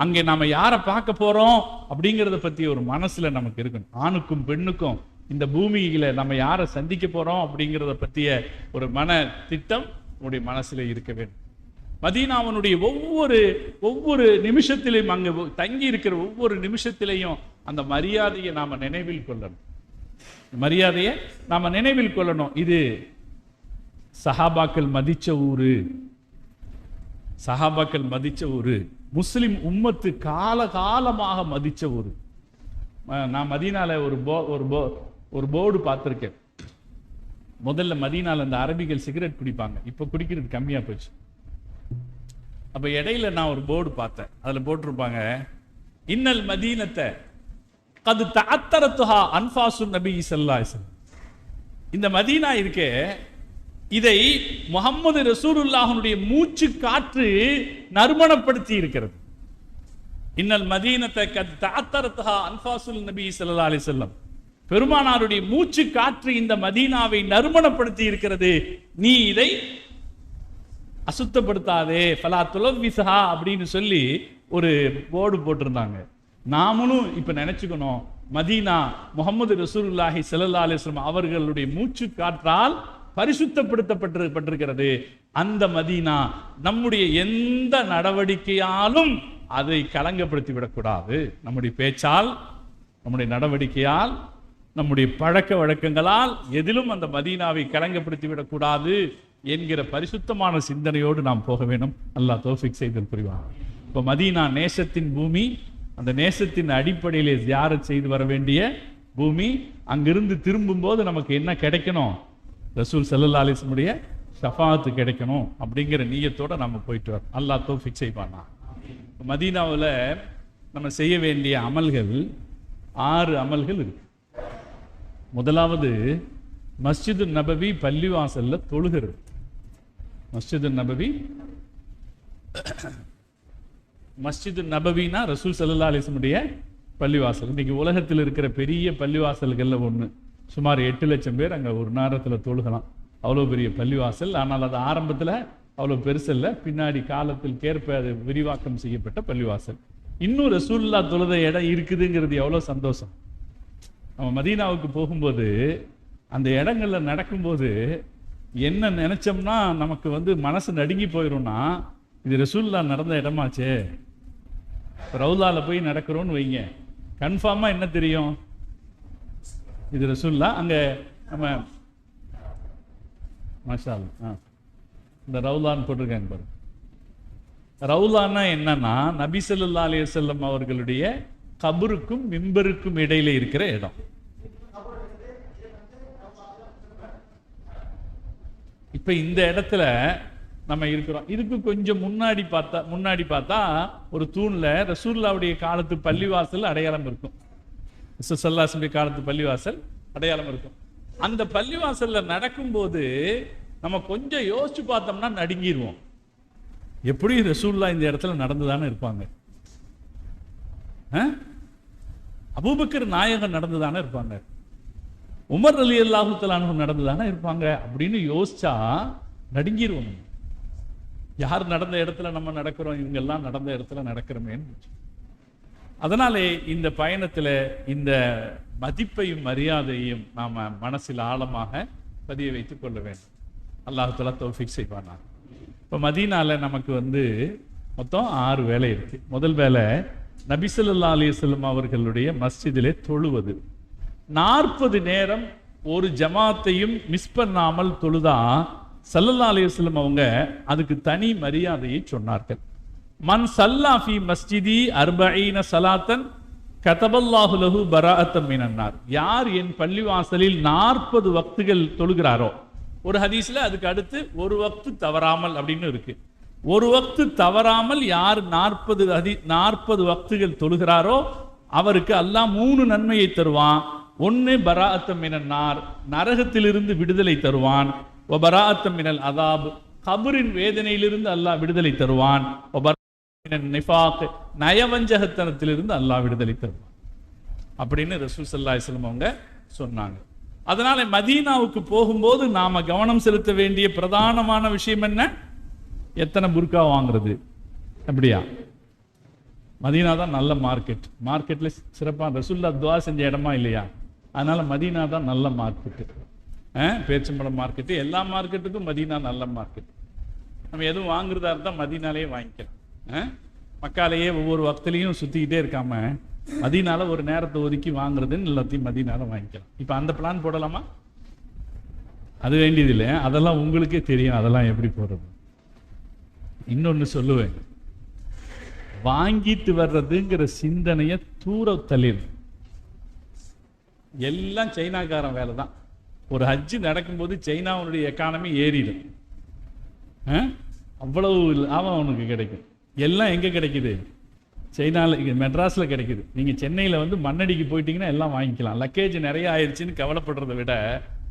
அங்கே நாம யாரை பார்க்க போறோம் அப்படிங்கிறத பத்தி ஒரு மனசுல நமக்கு இருக்கணும். ஆணுக்கும் பெண்ணுக்கும் இந்த பூமியில நம்ம யாரை சந்திக்க போறோம் அப்படிங்கிறத பற்றிய ஒரு மன திட்டம் உங்களுடைய மனசுல இருக்க வேண்டும். மதீனாவினுடைய ஒவ்வொரு நிமிஷத்திலையும், அங்கு தங்கி இருக்கிற ஒவ்வொரு நிமிஷத்திலையும் அந்த மரியாதையை நாம நினைவில் கொள்ளணும். மரியாதையை நாம நினைவில் கொள்ளணும். இது சஹாபாக்கள் மதிச்ச ஊரு, சஹாபாக்கள் மதிச்ச ஊரு, முஸ்லிம் உம்மத்து காலகாலமாக மதிச்ச ஊரு. நான் மதீனால ஒரு போர்டு பார்த்திருக்கேன். முதல்ல மதீனால அந்த அரபிகள் சிகரெட் குடிப்பாங்க, இப்ப குடிக்கிறது கம்மியா போச்சு. அப்ப இடையில நான் ஒரு போர்டு பார்த்தேன், அதுல போட்டிருப்பாங்க, இன்னல் மதீனத்தை கது தஅத்தரத்துஹா அன்ஃபாசு நபி ஸல்லல்லாஹு அலைஹி வஸல்லம். இந்த மதீனா இருக்கே, இதை முஹம்மது ரசூலுல்லாஹ்வுடைய மூச்சு காற்று நறுமணப்படுத்தி இருக்கிறது. இன்னல் மதீனத்தை கது தஅத்தரத்துஹா அன்ஃபாசு நபி ஸல்லல்லாஹு அலைஹி வஸல்லம். பெருமானாருடைய மூச்சு காற்று இந்த மதீனாவை நறுமணப்படுத்தி இருக்கிறது, நீ இதை அசுத்தப்படுத்தாதே, ஃபலா துலவ்விஸஹா அப்படின்னு சொல்லி ஒரு போர்டு போட்டிருந்தாங்க. நாமளும் இப்ப நினைச்சுக்கணும், மதீனா முஹம்மது ரசூலுல்லாஹி ஸல்லல்லாஹு அலைஹி வஸல்லம் அவர்களுடைய மூச்சு காற்றால் பரிசுத்தப்படுத்தப்பட்டிருக்கிறது. அந்த மதீனா நம்முடைய எந்த நடவடிக்கையாலும் அதை கலங்கப்படுத்தி விடக்கூடாது. நம்முடைய பேச்சால், நம்முடைய நடவடிக்கையால், நம்முடைய பழக்க வழக்கங்களால் எதிலும் அந்த மதீனாவை கலங்கப்படுத்தி விடக்கூடாது என்கிற பரிசுத்தமான சிந்தனையோடு நாம் போக வேண்டும். அல்லாஹ் தௌஃபீக் செய்தல் புரிவார். இப்போ மதீனா நேசத்தின் பூமி, அந்த நேசத்தின் அடிப்படையிலே ஜியாரத் செய்து வர வேண்டிய பூமி. அங்கிருந்து திரும்பும் போது நமக்கு என்ன கிடைக்கணும், ரசூல் ஸல்லல்லாஹு அலைஹி வஸல்லம் ஷஃபாஅத் கிடைக்கணும் அப்படிங்கிற நியத்தோட நம்ம போயிட்டு வரோம். அல்லாஹ் தௌஃபீக் செய்வானா. மதீனாவில் நம்ம செய்ய வேண்டிய அமல்கள் 6 அமல்கள் இருக்கு. முதலாவது மஸ்ஜிது நபவி பள்ளிவாசல்ல தொழுகிறது. மஸ்ஜிது நபவி, மஸ்ஜிது நபவினா ரசூல் ஸல்லல்லாஹு அலைஹி வஸல்லம் பள்ளிவாசல். இன்னைக்கு உலகத்தில் இருக்கிற பெரிய பள்ளிவாசல்கள்ல ஒன்று. சுமார் 8 லட்சம் பேர் அங்கே ஒரு நேரத்தில் தொழுகலாம், அவ்வளோ பெரிய பள்ளிவாசல். ஆனால் அது ஆரம்பத்தில் அவ்வளோ பெருசல்ல, பின்னாடி காலத்தில் கேற்ப அது விரிவாக்கம் செய்யப்பட்ட பள்ளிவாசல். இன்னும் ரசூலுல்லாஹ் தொழுத இடம் இருக்குதுங்கிறது எவ்வளோ சந்தோஷம். நம்ம மதீனாவுக்கு போகும்போது அந்த இடங்கள்ல நடக்கும்போது என்ன நினைச்சோம்னா நமக்கு மனசு நடுங்கி போயிடும்னா, இது ரசூலுல்லாஹ் நடந்த இடமாச்சே. ரவுலால போய் நடக்கிறோன்னு வைங்க, கன்ஃபார்மா என்ன தெரியும், இது ரசூலுல்லாஹ். அங்க நம்ம மாஷா அல்லாஹ் இந்த ரவுலான்னு போட்டிருக்காங்க பாருங்க. ரவுலான்னா என்னன்னா, நபி ஸல்லல்லாஹு அலைஹி வஸல்லம் அவர்களுடைய கபருக்கும் மிம்பருக்கும் இடையில இருக்கிற இடம். இப்ப இந்த இடத்துல நம்ம இருக்கிறோம். இதுக்கு கொஞ்சம் முன்னாடி பார்த்தா ஒரு தூண்ல ரசூலுல்லாஹ்வுடைய காலத்து பள்ளிவாசல் அடையாளம் இருக்கும். ஸல்லல்லாஹு அலைஹி காலத்து பள்ளிவாசல் அடையாளம் இருக்கும். அந்த பள்ளிவாசல்ல நடக்கும்போது நம்ம கொஞ்சம் யோசிச்சு பார்த்தோம்னா நடுங்கிடுவோம். எப்படி ரசூலுல்லாஹ் இந்த இடத்துல நடந்துதானே இருப்பாங்க, அபூபக்கர் நாயகன் நடந்துதானே இருப்பாங்க, உமர் ரலியல்லாஹு தஆலா அன்ஹு நடந்துதானே இருப்பாங்க அப்படின்னு யோசிச்சா நடுங்கிடுவோம். யார் நடந்த இடத்துல நம்ம நடக்கிறோம், இவங்க எல்லாம் நடந்த இடத்துல நடக்கிறோமேன்னு. அதனாலே இந்த பயணத்தில் இந்த மதிப்பையும் மரியாதையும் நாம் மனசில் ஆழமாக பதிய வைத்துக் கொள்ள வேண்டும். அல்லாஹ் தஆலா தௌஃபீக் செய்வானா. இப்போ மதீனால நமக்கு மொத்தம் 6 வேலை இருக்கு. முதல் வேலை நபி ஸல்லல்லாஹு அலைஹி வஸல்லம் அவர்களுடைய மஸ்ஜிதிலே தொழுவது. 40 நேரம் ஒரு ஜமாத்தையும் மிஸ் பண்ணாமல் தொழுதா ஸல்லல்லாஹு அலைஹி வஸல்லம் அவங்க அதுக்கு தனி மரியாதையை சொன்னார்கள். மன் ஸல்லா ஃபீ மஸ்ஜிதி 40 ஸலாத்தன் கதபல்லாஹு லஹு பராஅத்தம் மினன்னார். யார் என் பள்ளிவாசலில் 40 வக்துகள் தொழுகிறாரோ, ஒரு ஹதீஸ்ல அதுக்கு அடுத்து ஒரு வக்து தவறாமல் அப்படின்னு இருக்கு. ஒரு வக்து தவறாமல் யார் 40 வக்துகள் தொழுகிறாரோ அவருக்கு அல்லாஹ் 3 நன்மையை தருவான். 1 பராஅத்தம் மினன்னார், நரகத்திலிருந்து விடுதலை தருவான். வ பராஅத்தம் மினல் அதாப், கபரின் வேதனையிலிருந்து அல்லாஹ் விடுதலை தருவான். நிஃபாக், நயவஞ்சகத்தனத்திலிருந்து அல்லாஹ் விடுதலை தருவான் அப்படின்னு ரசூல் ஸல்லல்லாஹு அலைஹி வஸல்லம் அவங்க சொன்னாங்க. அதனால மதீனாவுக்கு போகும்போது நாம கவனம் செலுத்த வேண்டிய பிரதானமான விஷயம் என்ன? எத்தனை புர்கா வாங்குறது. அப்படியா? மதீனா தான் நல்ல மார்க்கெட். மார்க்கெட்ல சிறப்பாக ரசூலுல்லாஹ் துஆ செஞ்ச இடமா இல்லையா? அதனால மதீனா தான் நல்ல மார்க்கெட். பேச்சம்பழம் மார்க்கெட்டு, எல்லா மார்க்கெட்டுக்கும் மதீனா நல்ல மார்க்கெட். நம்ம எதுவும் வாங்குறதா இருந்தால் மதீனாலேயே வாங்கிக்கலாம். மக்காலேயே ஒவ்வொரு வக்திலையும் சுற்றிக்கிட்டே இருக்காம மதீனால ஒரு நேரத்தை ஒதுக்கி வாங்குறதுன்னு எல்லாத்தையும் மதீனால வாங்கிக்கலாம். இப்போ அந்த பிளான் போடலாமா? அது வேண்டியதில்லை. அதெல்லாம் உங்களுக்கே தெரியும் அதெல்லாம் எப்படி போடுறது. இன்னொன்று சொல்லுவேன், வாங்கிட்டு வர்றதுங்கிற சிந்தனையை தூர தள்ளிடு. எல்லாம் சைனாக்காரன் வேலை தான். ஒரு ஹஜ்ஜு நடக்கும்போது சைனாவுடைய எக்கானமி ஏறிடும். அவ்வளவு லாபம் அவனுக்கு கிடைக்கும். எல்லாம் எங்கே கிடைக்குது? சைனாவில், மெட்ராஸில் கிடைக்குது. நீங்கள் சென்னையில் மண்ணடிக்கு போயிட்டீங்கன்னா எல்லாம் வாங்கிக்கலாம். லக்கேஜ் நிறைய ஆயிடுச்சுன்னு கவலைப்படுறதை விட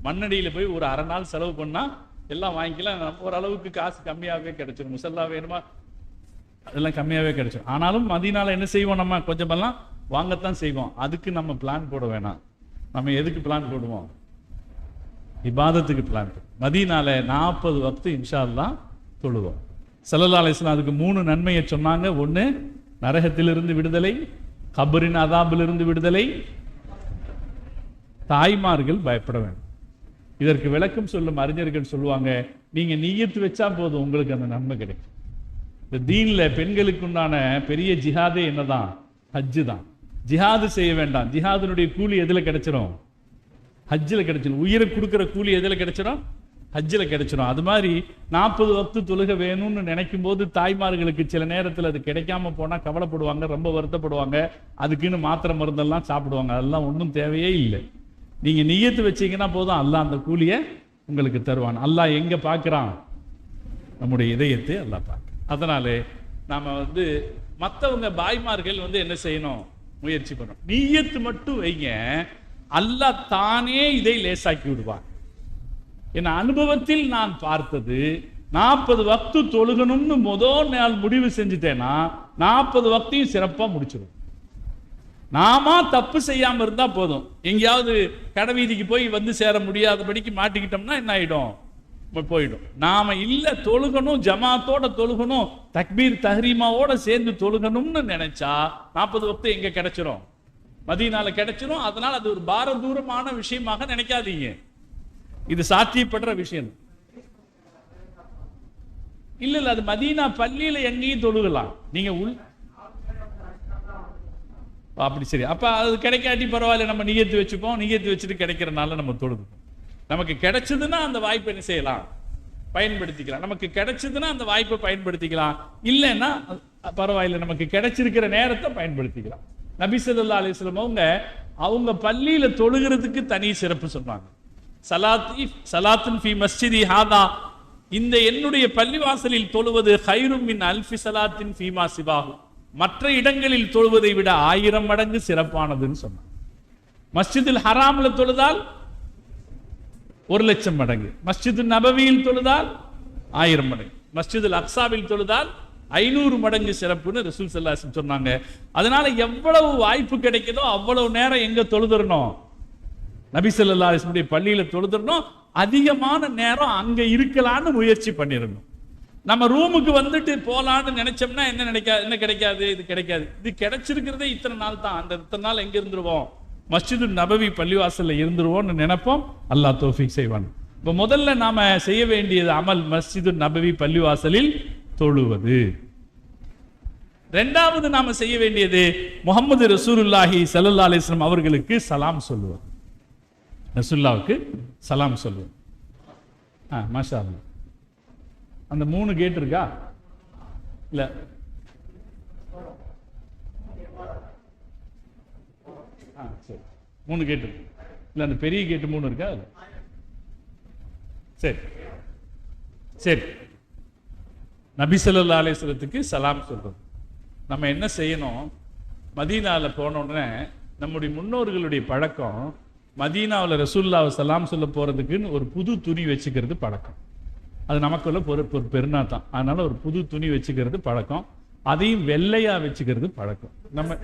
மண்ணடியில் போய் ஒரு அரை நாள் செலவு பண்ணால் எல்லாம் வாங்கிக்கலாம். ஓரளவுக்கு காசு கம்மியாகவே கிடைச்சிடும். முசல்லா வேணுமா அதெல்லாம் கம்மியாகவே கிடைச்சிடும். ஆனாலும் மதீனால என்ன செய்வோம்? நம்ம கொஞ்சமெல்லாம் வாங்கத்தான் செய்வோம். அதுக்கு நம்ம பிளான் போட வேணாம். நம்ம எதுக்கு பிளான் போடுவோம்? இபாதத்துக்கு பிளான். மதீனால 40 வக்து இன்ஷா அல்லாஹ் தொழுவோம். ஸல்லல்லாஹு அலைஹி வஸல்லம் அதுக்கு 3 நன்மையை சொன்னாங்க. 1 நரகத்திலிருந்து விடுதலை, கபரின் அதாபிலிருந்து விடுதலை, தாய்மார்கள் பயப்பட வேண்டும். இதற்கு விளக்கம் சொல்லும் அறிஞர்கள் சொல்லுவாங்க, நீங்க நிய்யத்து வச்சா போதும் உங்களுக்கு அந்த நன்மை கிடைக்கும். இந்த தீன்ல பெண்களுக்கு உண்டான பெரிய ஜிஹாதே என்னதான்? ஹஜ்ஜு தான். ஜிஹாது செய்ய வேண்டாம். ஜிஹாதினுடைய கூலி எதுல கிடைச்சிடும்? ஹஜ்ஜில் கிடைச்சிடும். உயிரை கொடுக்குற கூலி எதில் கிடைச்சிடும்? ஹஜ்ஜில் கிடைச்சிடும். அது மாதிரி 40 வக்து தொழுகை வேணும்னு நினைக்கும் போது தாய்மார்களுக்கு சில நேரத்தில் அது கிடைக்காம போனால் கவலைப்படுவாங்க, ரொம்ப வருத்தப்படுவாங்க. அதுக்குன்னு மாத்திரை மருந்தெல்லாம் சாப்பிடுவாங்க. அதெல்லாம் ஒன்றும் தேவையே இல்லை. நீங்கள் நிய்யத்து வச்சீங்கன்னா போதும், அல்லாஹ் அந்த கூலியை உங்களுக்கு தருவான். அல்லாஹ் எங்கே பார்க்குறான்? நம்முடைய இதயத்தை அல்லாஹ் பார்க்க. அதனால நாம் மற்றவங்க பாய்மார்கள் என்ன செய்யணும்? முயற்சி பண்ணணும். நிய்யத்து மட்டும் வைங்க, அல்லாஹ் தானே இதை லேசாக்கி விடுவார். என் அனுபவத்தில் நான் பார்த்தது, 40 வக்து தொழுகணும்னு முதல் நாள் முடிவு செஞ்சுட்டேன்னா 40 வக்தையும் சிறப்பாக முடிச்சிடும். நாம தப்பு செய்யாம இருந்தா போதும். எங்கேயாவது கடைவீதிக்கு போய் சேர முடியாதபடிக்கு மாட்டிக்கிட்டோம்னா என்ன ஆயிடும்? போயிடும். நாம இல்ல தொழுகணும், ஜமாத்தோட தொழுகணும், தக்பீர் தஹ்ரீமாவோட சேர்ந்து தொழுகணும்னு நினைச்சா 40 வக்து எங்க கிடைச்சிரும்? மதீனால கிடைச்சிரும். அதனால அது ஒரு பாரதூரமான விஷயமாக நினைக்காதீங்க. இது சாத்தியப்படுற விஷயம் இல்ல. அது மதீனா பள்ளியில எங்கேயும் தொழுகலாம். நீங்க அப்படி சரி. அப்ப அது கிடைக்காட்டி பரவாயில்ல, நம்ம நியத்து வச்சுப்போம். நியத்து வச்சுட்டு கிடைக்கிறனால நம்ம தொழுதுப்போம். நமக்கு கிடைச்சதுன்னா அந்த வாய்ப்பை என்ன செய்யலாம்? பயன்படுத்திக்கலாம். நமக்கு கிடைச்சதுன்னா அந்த வாய்ப்பை பயன்படுத்திக்கலாம். இல்லைன்னா பரவாயில்லை, நமக்கு கிடைச்சிருக்கிற நேரத்தை பயன்படுத்திக்கலாம். நபி ஸல்லல்லாஹு அலைஹி வஸல்லம் அவங்க பள்ளியில தொழுகிறதுக்கு தனி சிறப்பு சொன்னாங்க. சலாத்துன் ஃபீ மஸ்ஜிதி ஹாதா, இந்த என்னுடைய பள்ளிவாசலில் தொழுவது ஹைரும் மின் அல்ஃபி ஸலாத்தின் ஃபீமா சிவாஹு, மற்ற இடங்களில் தொழுவதை விட 1000 மடங்கு சிறப்பானதுன்னு சொன்னாங்க. மஸ்ஜிதுல் ஹராம்ல தொழுதால் 1,00,000 மடங்கு, மஸ்ஜிது நபவியில் தொழுதால் 1000 மடங்கு, மஸ்ஜிதுல் அக்ஸாவில் தொழுதால் 500 மடங்கு சிறப்புன்னு ரசூல் ஸல்லல்லாஹு அலைஹி வஸல்லம் சொன்னாங்க. அதனால எவ்வளவு வாய்ப்பு கிடைக்குதோ அவ்வளவு நேரம் எங்க தொழுதுறணும்? நபி ஸல்லல்லாஹு அலைஹி வஸல்லம் பள்ளியில தொழுதுறணும். அதிகமான நேரம் அங்க இருக்கலான்னு முயற்சி பண்ணிடணும். நம்ம ரூமுக்கு வந்துட்டு போலான்னு நினைச்சோம்னா என்ன கிடைக்காது, இது கிடைக்காது. இது கிடைச்சிருக்கிறதே இத்தனை நாள் தான். அந்த இத்தனை நாள் எங்க இருந்துருவோம்? மஸ்ஜிது நபவி பள்ளிவாசல்ல இருந்துருவோம்னு நினைப்போம். அல்லாஹ் தௌஃபீக் செய்வான். இப்போ முதல்ல நாம செய்ய வேண்டியது அமல் மஸ்ஜிது நபவி பள்ளிவாசலில் தொழுவது. இரண்டாவது நாம செய்ய வேண்டியது முஹம்மது ரசூலுல்லாஹி ஸல்லல்லாஹு அலைஹி வஸல்லம் அவர்களுக்கு சலாம் சொல்லுவது. ரசூலுல்லாஹ்வுக்கு சலாம் சொல்லுவது. மாஷா அல்லாஹ். அந்த 3 கேட் இருக்கா? இல்ல சரி, 3 கேட் இருக்கு. இல்ல அந்த பெரிய கேட் 3 இருக்கா? சரி சரி. நபி ஸல்லல்லாஹு அலைஹி வஸல்லத்துக்கு சலாம் சொல்றது. நம்ம என்ன செய்யணும்? மதீனால போன உடனே நம்முடைய முன்னோர்களுடைய பழக்கம், மதீனாவில் ரசூலுல்லாஹ் சலாம் சொல்ல போறதுக்குன்னு ஒரு புது துணி வச்சுக்கிறது பழக்கம். அது நமக்குள்ள ஒரு பெருனா தான். அதனால ஒரு புது துணி வச்சுக்கிறது பழக்கம். அதையும் வெள்ளையா வச்சுக்கிறது பழக்கம். நம்ம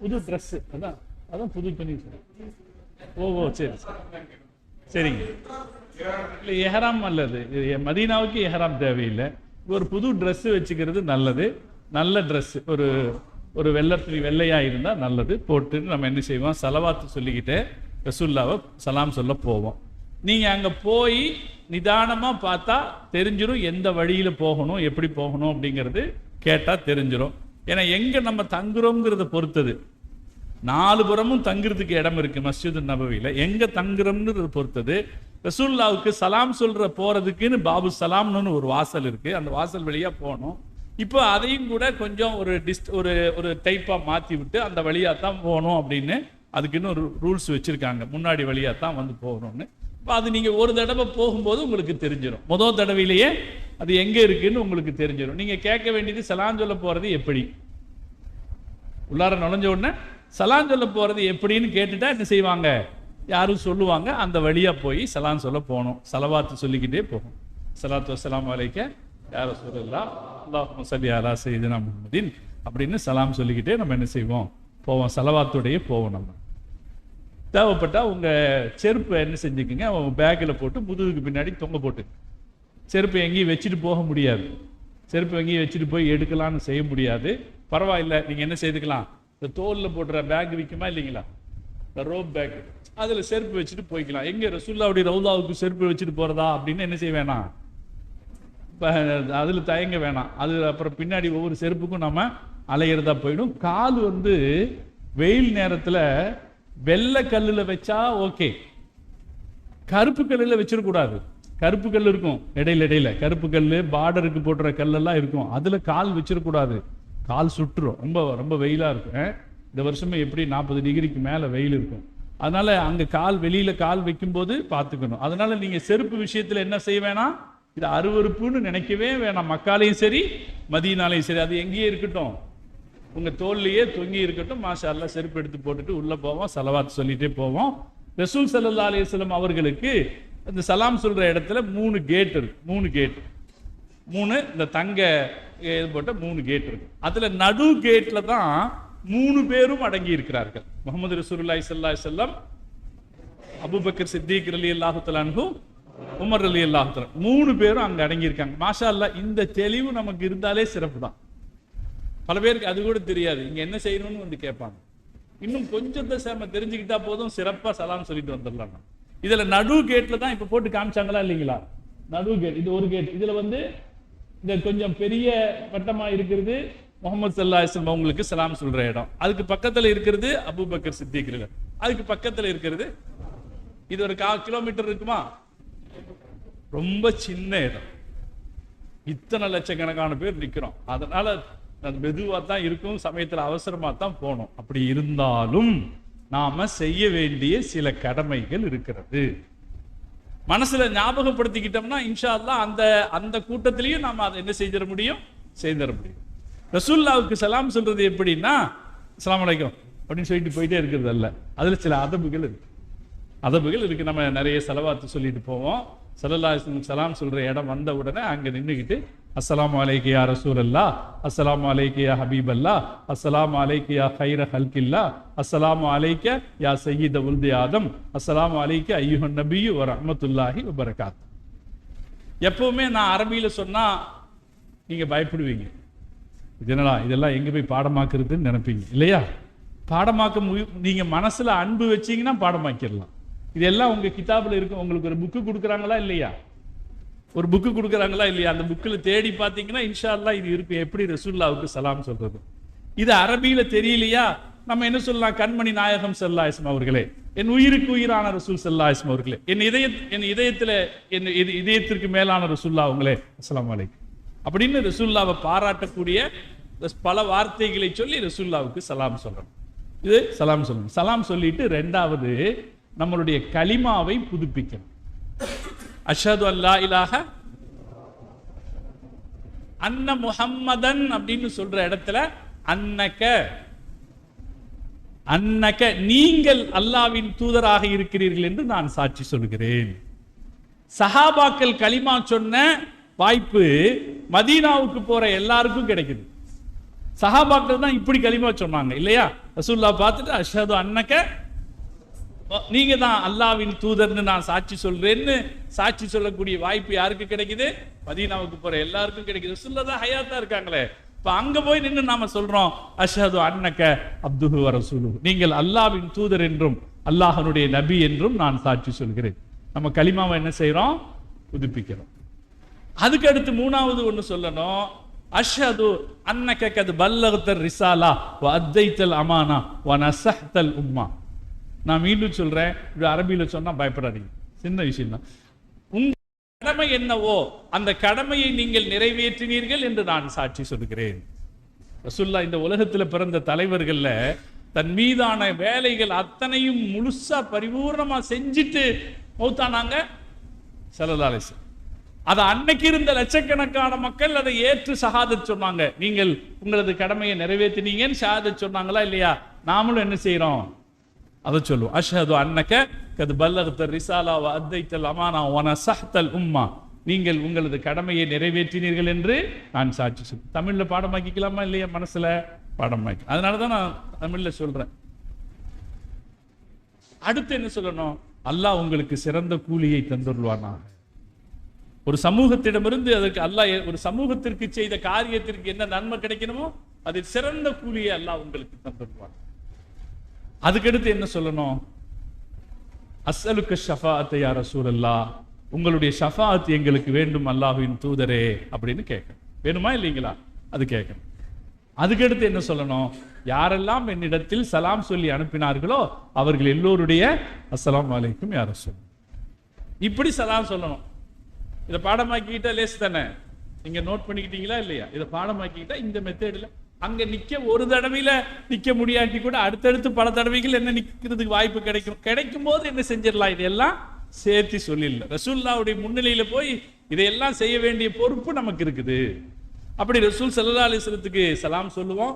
புது ட்ரெஸ், அதான் புது துணி. ஓ சரி சரிங்க. இல்லை எஹராம் அல்லது மதீனாவுக்கு எஹராம் தேவையில்லை. ஒரு புது ட்ரெஸ் வச்சுக்கிறது நல்லது. நல்ல ட்ரெஸ், ஒரு வெள்ளை துணி வெள்ளையா இருந்தா நல்லது. போட்டுட்டு நம்ம என்ன செய்வோம்? சலவாத்து சொல்லிக்கிட்டே ரசூலுல்லாஹ்வை சலாம் சொல்ல போவோம். நீங்க அங்க போய் நிதானமா பார்த்தா தெரிஞ்சிடும் எந்த வழியில போகணும், எப்படி போகணும் அப்படிங்கிறது கேட்டா தெரிஞ்சிடும். ஏன்னா எங்க நம்ம தங்குறோங்கிறத பொறுத்தது. 4 புறமும் தங்குறதுக்கு இடம் இருக்கு மஸ்ஜிது நபவியில. எங்க தங்குறோம்னு பொறுத்தது. ரசூலுல்லாஹ்வுக்கு சலாம் சொல்ற போறதுக்குன்னு பாபு சலாம்னு ஒரு வாசல் இருக்கு. அந்த வாசல் வழியா போகணும். இப்போ அதையும் கூட கொஞ்சம் ஒரு டைப்பா மாத்தி விட்டு அந்த வழியா தான் போகணும் அப்படின்னு அதுக்குன்னு ஒரு ரூல்ஸ் வச்சிருக்காங்க. முன்னாடி வழியா தான் வந்து போகணும்னு. இப்போ அது நீங்க ஒரு தடவை போகும்போது உங்களுக்கு தெரிஞ்சிடும். முதல் தடவையிலேயே அது எங்க இருக்குன்னு உங்களுக்கு தெரிஞ்சிடும். நீங்க கேட்க வேண்டியது சலாம் சொல்ல போறது எப்படி. உள்ளார நுழைஞ்ச உடனே சலாம் சொல்ல போறது எப்படின்னு கேட்டுட்டா என்ன செய்வாங்க? யாரும் சொல்லுவாங்க. அந்த வழியா போய் சலாம் சொல்ல போகணும். சலவாத்து சொல்லிக்கிட்டே போகும். ஸலாத்து வஸ்ஸலாமு அலைக்க யா ரசூலல்லாஹ் அல்லாஹும்ம ஸல்லி அலா சய்யிதினா முஹம்மதின் அப்படின்னு சலாம் சொல்லிக்கிட்டே நம்ம என்ன செய்வோம்? போவோம். சலவாத்தோடையே போவோம். நம்ம தேவைப்பட்டா உங்க செருப்பை என்ன செஞ்சுக்குங்க, உங்க பேக்கில் போட்டு முதுகுக்கு பின்னாடி தொங்க போட்டு. செருப்பை எங்கேயும் வச்சுட்டு போக முடியாது. செருப்பு எங்கேயும் வச்சுட்டு போய் எடுக்கலான்னு செய்ய முடியாது. பரவாயில்ல, நீங்க என்ன செய்துக்கலாம்? இந்த தோலில் போடுற பேக் விற்குமா இல்லைங்களா? இந்த ரோப் பேக், அதுல செருப்பு வச்சுட்டு போய்க்கலாம். எங்க ரசூலுல்லாஹ்வுடைய ரவுதாவுக்கு செருப்பு வச்சுட்டு போறதா அப்படின்னு என்ன செய்ய வேணாம், அதுல தயங்க வேணாம். அது அப்புறம் பின்னாடி ஒவ்வொரு செருப்புக்கும் நம்ம அலையிறதா போயிடும். கால் வெயில் நேரத்துல வெள்ளை கல்லுல வச்சா ஓகே, கருப்பு கல்லுல வச்சிடக்கூடாது. கருப்பு கல் இருக்கும் இடையில கருப்பு கல்லு, பார்டருக்கு போடுற கல்லெல்லாம் இருக்கும். அதுல கால் வச்சிடக்கூடாது. கால் சுட்டுரும். ரொம்ப ரொம்ப வெயிலா இருக்கும். இந்த வருஷமே எப்படி 40 டிகிரிக்கு மேல வெயில் இருக்கும். அதனால அங்க வெளியில கால் வைக்கும் போது பார்த்துக்கணும். அதனால நீங்க செருப்பு விஷயத்துல என்ன செய்ய வேணாம், இது அருவருப்புன்னு நினைக்கவே வேணாம். மக்காலையும் சரி மதீனாலையும் சரி, அது எங்கேயே இருக்கட்டும், உங்க தோல்லையே தொங்கி இருக்கட்டும். மாஷா அல்லாஹ் செருப்பு எடுத்து போட்டுட்டு உள்ள போவோம். சலவாத் சொல்லிட்டே போவோம். ரசூல் ஸல்லல்லாஹு அலைஹி வஸல்லம் அவர்களுக்கு இந்த சலாம் சொல்ற இடத்துல 3 கேட் இருக்கு. 3 கேட், 3 இந்த தங்க போட்ட 3 கேட் இருக்கு. அதுல நடு கேட்ல தான் 3 பேரும் அடங்கி இருக்கிறார்கள். முஹம்மது ரசூலுல்லாஹி ஸல்லல்லாஹு அலைஹி வஸல்லம், அபூபக்கர் சித்திக் ரலியல்லாஹு தஆலா அன்ஹு, உமர் ரலியல்லாஹு தஆலா, 3 பேரும் அங்க அடங்கி இருக்காங்க. மாஷா அல்லாஹ், இந்த தெளிவு நமக்கு இருந்தாலே சிறப்பு தான். பல பேருக்கு அது கூட தெரியாது. இங்க என்ன செய்யணும்னு கேட்பாங்க. இன்னும் கொஞ்சத்தை தெரிஞ்சுக்கிட்டா போதும், சிறப்பா சலாம் சொல்லிட்டு வந்துடலாம். இதுல நடு கேட்ல தான் இப்ப போட்டு காமிச்சாங்களா இல்லைங்களா? நடு கேட், இது ஒரு கேட். இதுல இந்த கொஞ்சம் பெரிய வட்டமா இருக்கிறது முஹம்மது ஸல்லல்லாஹு அலைஹி வஸல்லம் அவங்களுக்கு சலாம் சொல்ற இடம். அதுக்கு பக்கத்துல இருக்கிறது அபூபக்கர் சித்திக். அதுக்கு பக்கத்துல இருக்கிறது, இது ஒரு 1/4 கிலோமீட்டர் இருக்குமா, ரொம்ப சின்ன இடம். இத்தனை லட்சக்கணக்கான பேர் நிக்கிறோம். அதனால அது மெதுவா தான் இருக்கும், சமயத்துல அவசரமா தான் போனோம். அப்படி இருந்தாலும் நாம செய்ய வேண்டிய சில கடமைகள் இருக்கிறது. மனசுல ஞாபகப்படுத்திக்கிட்டோம்னா இன்ஷா அல்லாஹ் அந்த கூட்டத்திலையும் நாம அதை என்ன செய்திட முடியும், செய்திட முடியும். ரசூலுல்லாஹ்வுக்கு சலாம் சொல்றது எப்படின்னா, அஸ்ஸலாமு அலைக்கும் அப்படின்னு சொல்லிட்டு போயிட்டே இருக்கிறது அல்ல. அதுல சில அதபுகள் இருக்கு. நம்ம நிறைய சலவாத்து சொல்லிட்டு போவோம். ஸல்லல்லாஹு அலைஹி வஸல்லம் சலாம் சொல்ற இடம் வந்த உடனே அங்க நின்றுக்கிட்டு அஸ்ஸலாமு அலைக்க யா ரசூலல்லாஹ், அஸ்ஸலாமு அலைக்க யா ஹபீபல்லாஹ், அஸ்ஸலாமு அலைக்க யா கைர ஹல்கில்லாஹ், அஸ்ஸலாமு அலைக்க யா சய்யித உல்தி ஆதம், அஸ்ஸலாமு அலைக்க ஐயுஹன் நபியு வ ரஹ்மத்துல்லாஹி வ பரகாத்துஹு. எப்பவுமே நான் அரபியில் சொன்னா நீங்க பயப்படுவீங்க, இதெல்லாம் எங்க போய் பாடமாக்குறதுன்னு நினைப்பீங்க இல்லையா? பாடமாக்க நீங்க மனசுல அன்பு வச்சீங்கன்னா பாடமாக்கிடலாம். இதெல்லாம் உங்க கிதாபுல இருக்கு. உங்களுக்கு ஒரு புக்கு கொடுக்குறாங்களா இல்லையா? ஒரு புக்கு கொடுக்குறாங்களா இல்லையா? அந்த புக்கில் தேடி பார்த்தீங்கன்னா இன்ஷா அல்லாஹ் இது இருக்கு, எப்படி ரசூலுல்லாஹ்வுக்கு சலாம் சொல்றது. இது அரபியில தெரியலையா? நம்ம என்ன சொல்லலாம்? கண்மணி நாயகம் ஸல்லல்லாஹு அலைஹி வஸல்லம் அவர்களே, என் உயிருக்கு உயிரான ரசூல் ஸல்லல்லாஹு அலைஹி வஸல்லம் அவர்களே, என் இதயத்திற்கு மேலான ரசூலுல்லாஹ் அவங்களே, அஸ்ஸலாமு அலைக்கும் அப்படின்னு ரசூலுல்லாஹ்வை பாராட்டக்கூடிய பல வார்த்தைகளை சொல்லி ரசூலுல்லாஹ்வுக்கு சலாம் சொல்லணும். இது சலாம் சொல்லணும். சலாம் சொல்லிட்டு ரெண்டாவது நம்மளுடைய கலிமாவை புதுப்பிக்கணும். அஷ்ஹது அல்லா இலாஹ அன்ன முஹம்மதன் அப்படின்னு சொல்ற இடத்துல அன்னக நீங்கள் அல்லாவின் தூதராக இருக்கிறீர்கள் என்று நான் சாட்சி சொல்கிறேன். சஹாபாக்கள் கலிமா சொன்ன வாய்ப்பு மதீனாவுக்கு போற எல்லாருக்கும் கிடைக்குது. சஹாபாக்கள் தான் இப்படி கலிமா சொன்னாங்க இல்லையா? ரசூலுல்லாஹ் பார்த்துட்டு அஷ்ஹது அன்னக நீங்க தான் அல்லாவின் தூதர்னு நான் சாட்சி சொல்றேன்னு சாட்சி சொல்லக்கூடிய வாய்ப்பு யாருக்கு கிடைக்குது? மதீனாவுக்கு போற எல்லாருக்கும் கிடைக்குது. ரசூலுல்லாஹ் தான் ஹயாத்தா இருக்காங்களே. இப்ப அங்க போய் நின்று நாம சொல்றோம் அஷ்ஹது அன்னக அப்துஹு வ ரசூலுஹு, நீங்கள் அல்லாவின் தூதர் என்றும் அல்லாஹ்வுடைய நபி என்றும் நான் சாட்சி சொல்கிறேன். நம்ம கலிமாவை என்ன செய்யறோம்? புதுப்பிக்கிறோம். அதுக்கு அடுத்து மூணாவது ஒண்ணு சொல்லணும், அஷ்ஹது அன்னக கத் பல்லகத்தர் ரிசாலா வ அத்தைத்தல் அமானா வ நஸஹ்தல் உம்மா. நான் மீண்டும் சொல்றேன், இது அரபியில சொன்னா பயப்படாதீங்க, சின்ன விஷயம் தான். உங்க கடமை என்னவோ அந்த கடமையை நீங்கள் நிறைவேற்றினீர்கள் என்று நான் சாட்சி சொல்கிறேன். ரசூலுல்லாஹ் இந்த உலகத்தில் பிறந்த தலைவர்கள்ல தன் மீதான வேலைகள் அத்தனையும் முழுசா பரிபூர்ணமா செஞ்சுட்டு மௌத்தானாங்க ஸல்லல்லாஹு அலைஹி வஸல்லம். அதை அன்னைக்கு இருந்த லட்சக்கணக்கான மக்கள் அதை ஏற்று ஷஹாதத் சொன்னாங்க. நீங்கள் உங்களது கடமையை நிறைவேற்றினீங்கன்னு ஷஹாதத் சொன்னாங்களா இல்லையா? நாமளும் என்ன செய்யறோம்? அதை சொல்லுவோம். அஷ்ஹது அன்னக கத் பல்லகத்தர் ரிசாலா வ அத்தைத்தல் அமானா வ நஸஹ்தல் உம்மா, நீங்கள் உங்களது கடமையை நிறைவேற்றினீர்கள் என்று நான் சாட்சி சொல்றேன். தமிழ்ல பாடமாக்கிக்கலாமா இல்லையா? மனசுல பாடமாக்கி, அதனாலதான் நான் தமிழ்ல சொல்றேன். அடுத்து என்ன சொல்லணும்? அல்லாஹ் உங்களுக்கு சிறந்த கூலியை தந்துள்ளானா. ஒரு சமூகத்திடமிருந்து அதற்கு அல்லாஹ் ஒரு சமூகத்திற்கு செய்த காரியத்திற்கு என்ன நன்மை கிடைக்கணுமோ அதில் சிறந்த கூலியை அல்லாஹ் உங்களுக்கு தந்துள்ளான். அதுக்கடுத்து என்ன சொல்லணும்? அஸ்அலுக்க ஷஃபாஅத்த யா ரசூலல்லாஹ், உங்களுடைய ஷஃபாஅத் எங்களுக்கு வேண்டும் அல்லாஹ்வின் தூதரே அப்படின்னு கேட்கணும். வேணுமா இல்லைங்களா? அது கேட்கணும். அதுக்கடுத்து என்ன சொல்லணும்? யாரெல்லாம் என்னிடத்தில் சலாம் சொல்லி அனுப்பினார்களோ அவர்கள் எல்லோருடைய அஸ்ஸலாமு அலைக்கும் யா ரசூல், இப்படி சலாம் சொல்லணும். இதை பாடமாக்கிக்கிட்டா லேஸ் தானே. நீங்க நோட் பண்ணிக்கிட்டீங்களா இல்லையா? இதை பாடமாக்கிக்கிட்டா இந்த மெத்தேடில் அங்க நிக்க ஒரு தடவையில நிக்க முடியாட்டி கூட அடுத்தடுத்து பல தடவைகள் என்ன நிக்கிறதுக்கு வாய்ப்பு கிடைக்கும் போது என்ன செஞ்சிடலாம்? இதெல்லாம் சேர்த்து சொல்லிடல. ரசூலுல்லாஹ்வுடைய முன்னிலையில போய் இதையெல்லாம் செய்ய வேண்டிய பொறுப்பு நமக்கு இருக்குது. அப்படி ரசூல் ஸல்லல்லாஹு அலைஹி வஸல்லத்துக்கு சலாம் சொல்லுவோம்.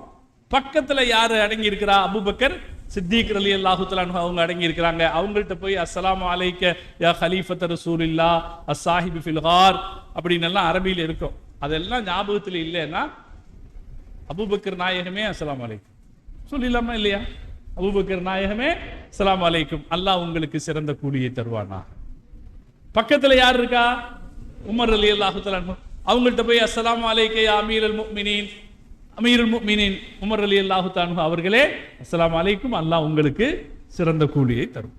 பக்கத்துல யாரு அடங்கி இருக்கிறா? அபூபக்கர் சித்திக் ரலியல்லாஹு தஆலா அன்ஹு அவங்க அடங்கி இருக்கிறாங்க. அவங்கள்ட்ட போய் அஸ்ஸலாமு அலைக்க யா கலீஃபத்த ரசூலில்லாஹ் அஸ்ஸாஹிபு ஃபில் கார் அப்படின்னு எல்லாம் அரபியில இருக்கும். அதெல்லாம் ஞாபகத்துல இல்லைன்னா அபூபக்கர் நாயகமே அஸ்ஸலாமு அலைக்கும் சொல்லிடலாமா இல்லையா? அபூபக்கர் நாயகமே அஸ்ஸலாமு அலைக்கும், அல்லாஹ் உங்களுக்கு சிறந்த கூலியை தருவானா. பக்கத்துல யார் இருக்கா? உமர் ரலியல்லாஹு தஆலா அன்ஹு, அவங்கள்ட்ட போய் அஸ்ஸலாமு அலைக்க யா அமீருல் முஃமினீன் உமர் ரலியல்லாஹு தஆலா அன்ஹு அவர்களே அஸ்ஸலாமு அலைக்கும், அல்லாஹ் உங்களுக்கு சிறந்த கூலியை தரும்.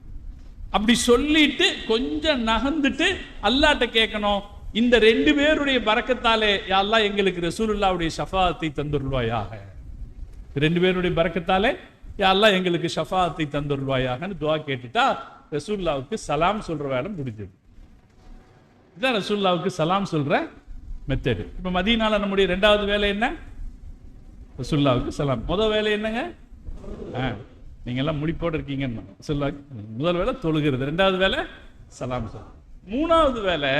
அப்படி சொல்லிட்டு கொஞ்சம் நகர்ந்துட்டு அல்லாஹ்ட்ட கேட்கணும், இந்த ரெண்டு பேருடைய பரக்கத்தாலே யா அல்லாஹ் எங்களுக்கு ரசூலுல்லாஹ்வுடைய ஷஃபாஅத்தை தந்துருள்வாயாக. ரெண்டு பேருடைய பரக்கத்தாலே யா அல்லாஹ் எங்களுக்கு ஷஃபாஅத்தை தந்துருள்வாயாகன்னு துஆ கேட்டுட்டா ரசூலுல்லாஹ்வுக்கு சலாம் சொல்ற வேலை முடிஞ்சது. இதுதான் ரசூலுல்லாஹ்வுக்கு சலாம் சொல்ற மெத்தட். இப்ப மதீனால நம்முடைய ரெண்டாவது வேலை என்ன? ரசூலுல்லாஹ்வுக்கு சலாம். முதல் வேலை என்னங்க? நீங்க எல்லாம் முடிப்போடு இருக்கீங்கன்னு முதல் வேலை தொழுகிறது, ரெண்டாவது வேலை சலாம் சொல்ற, மூணாவது வேலை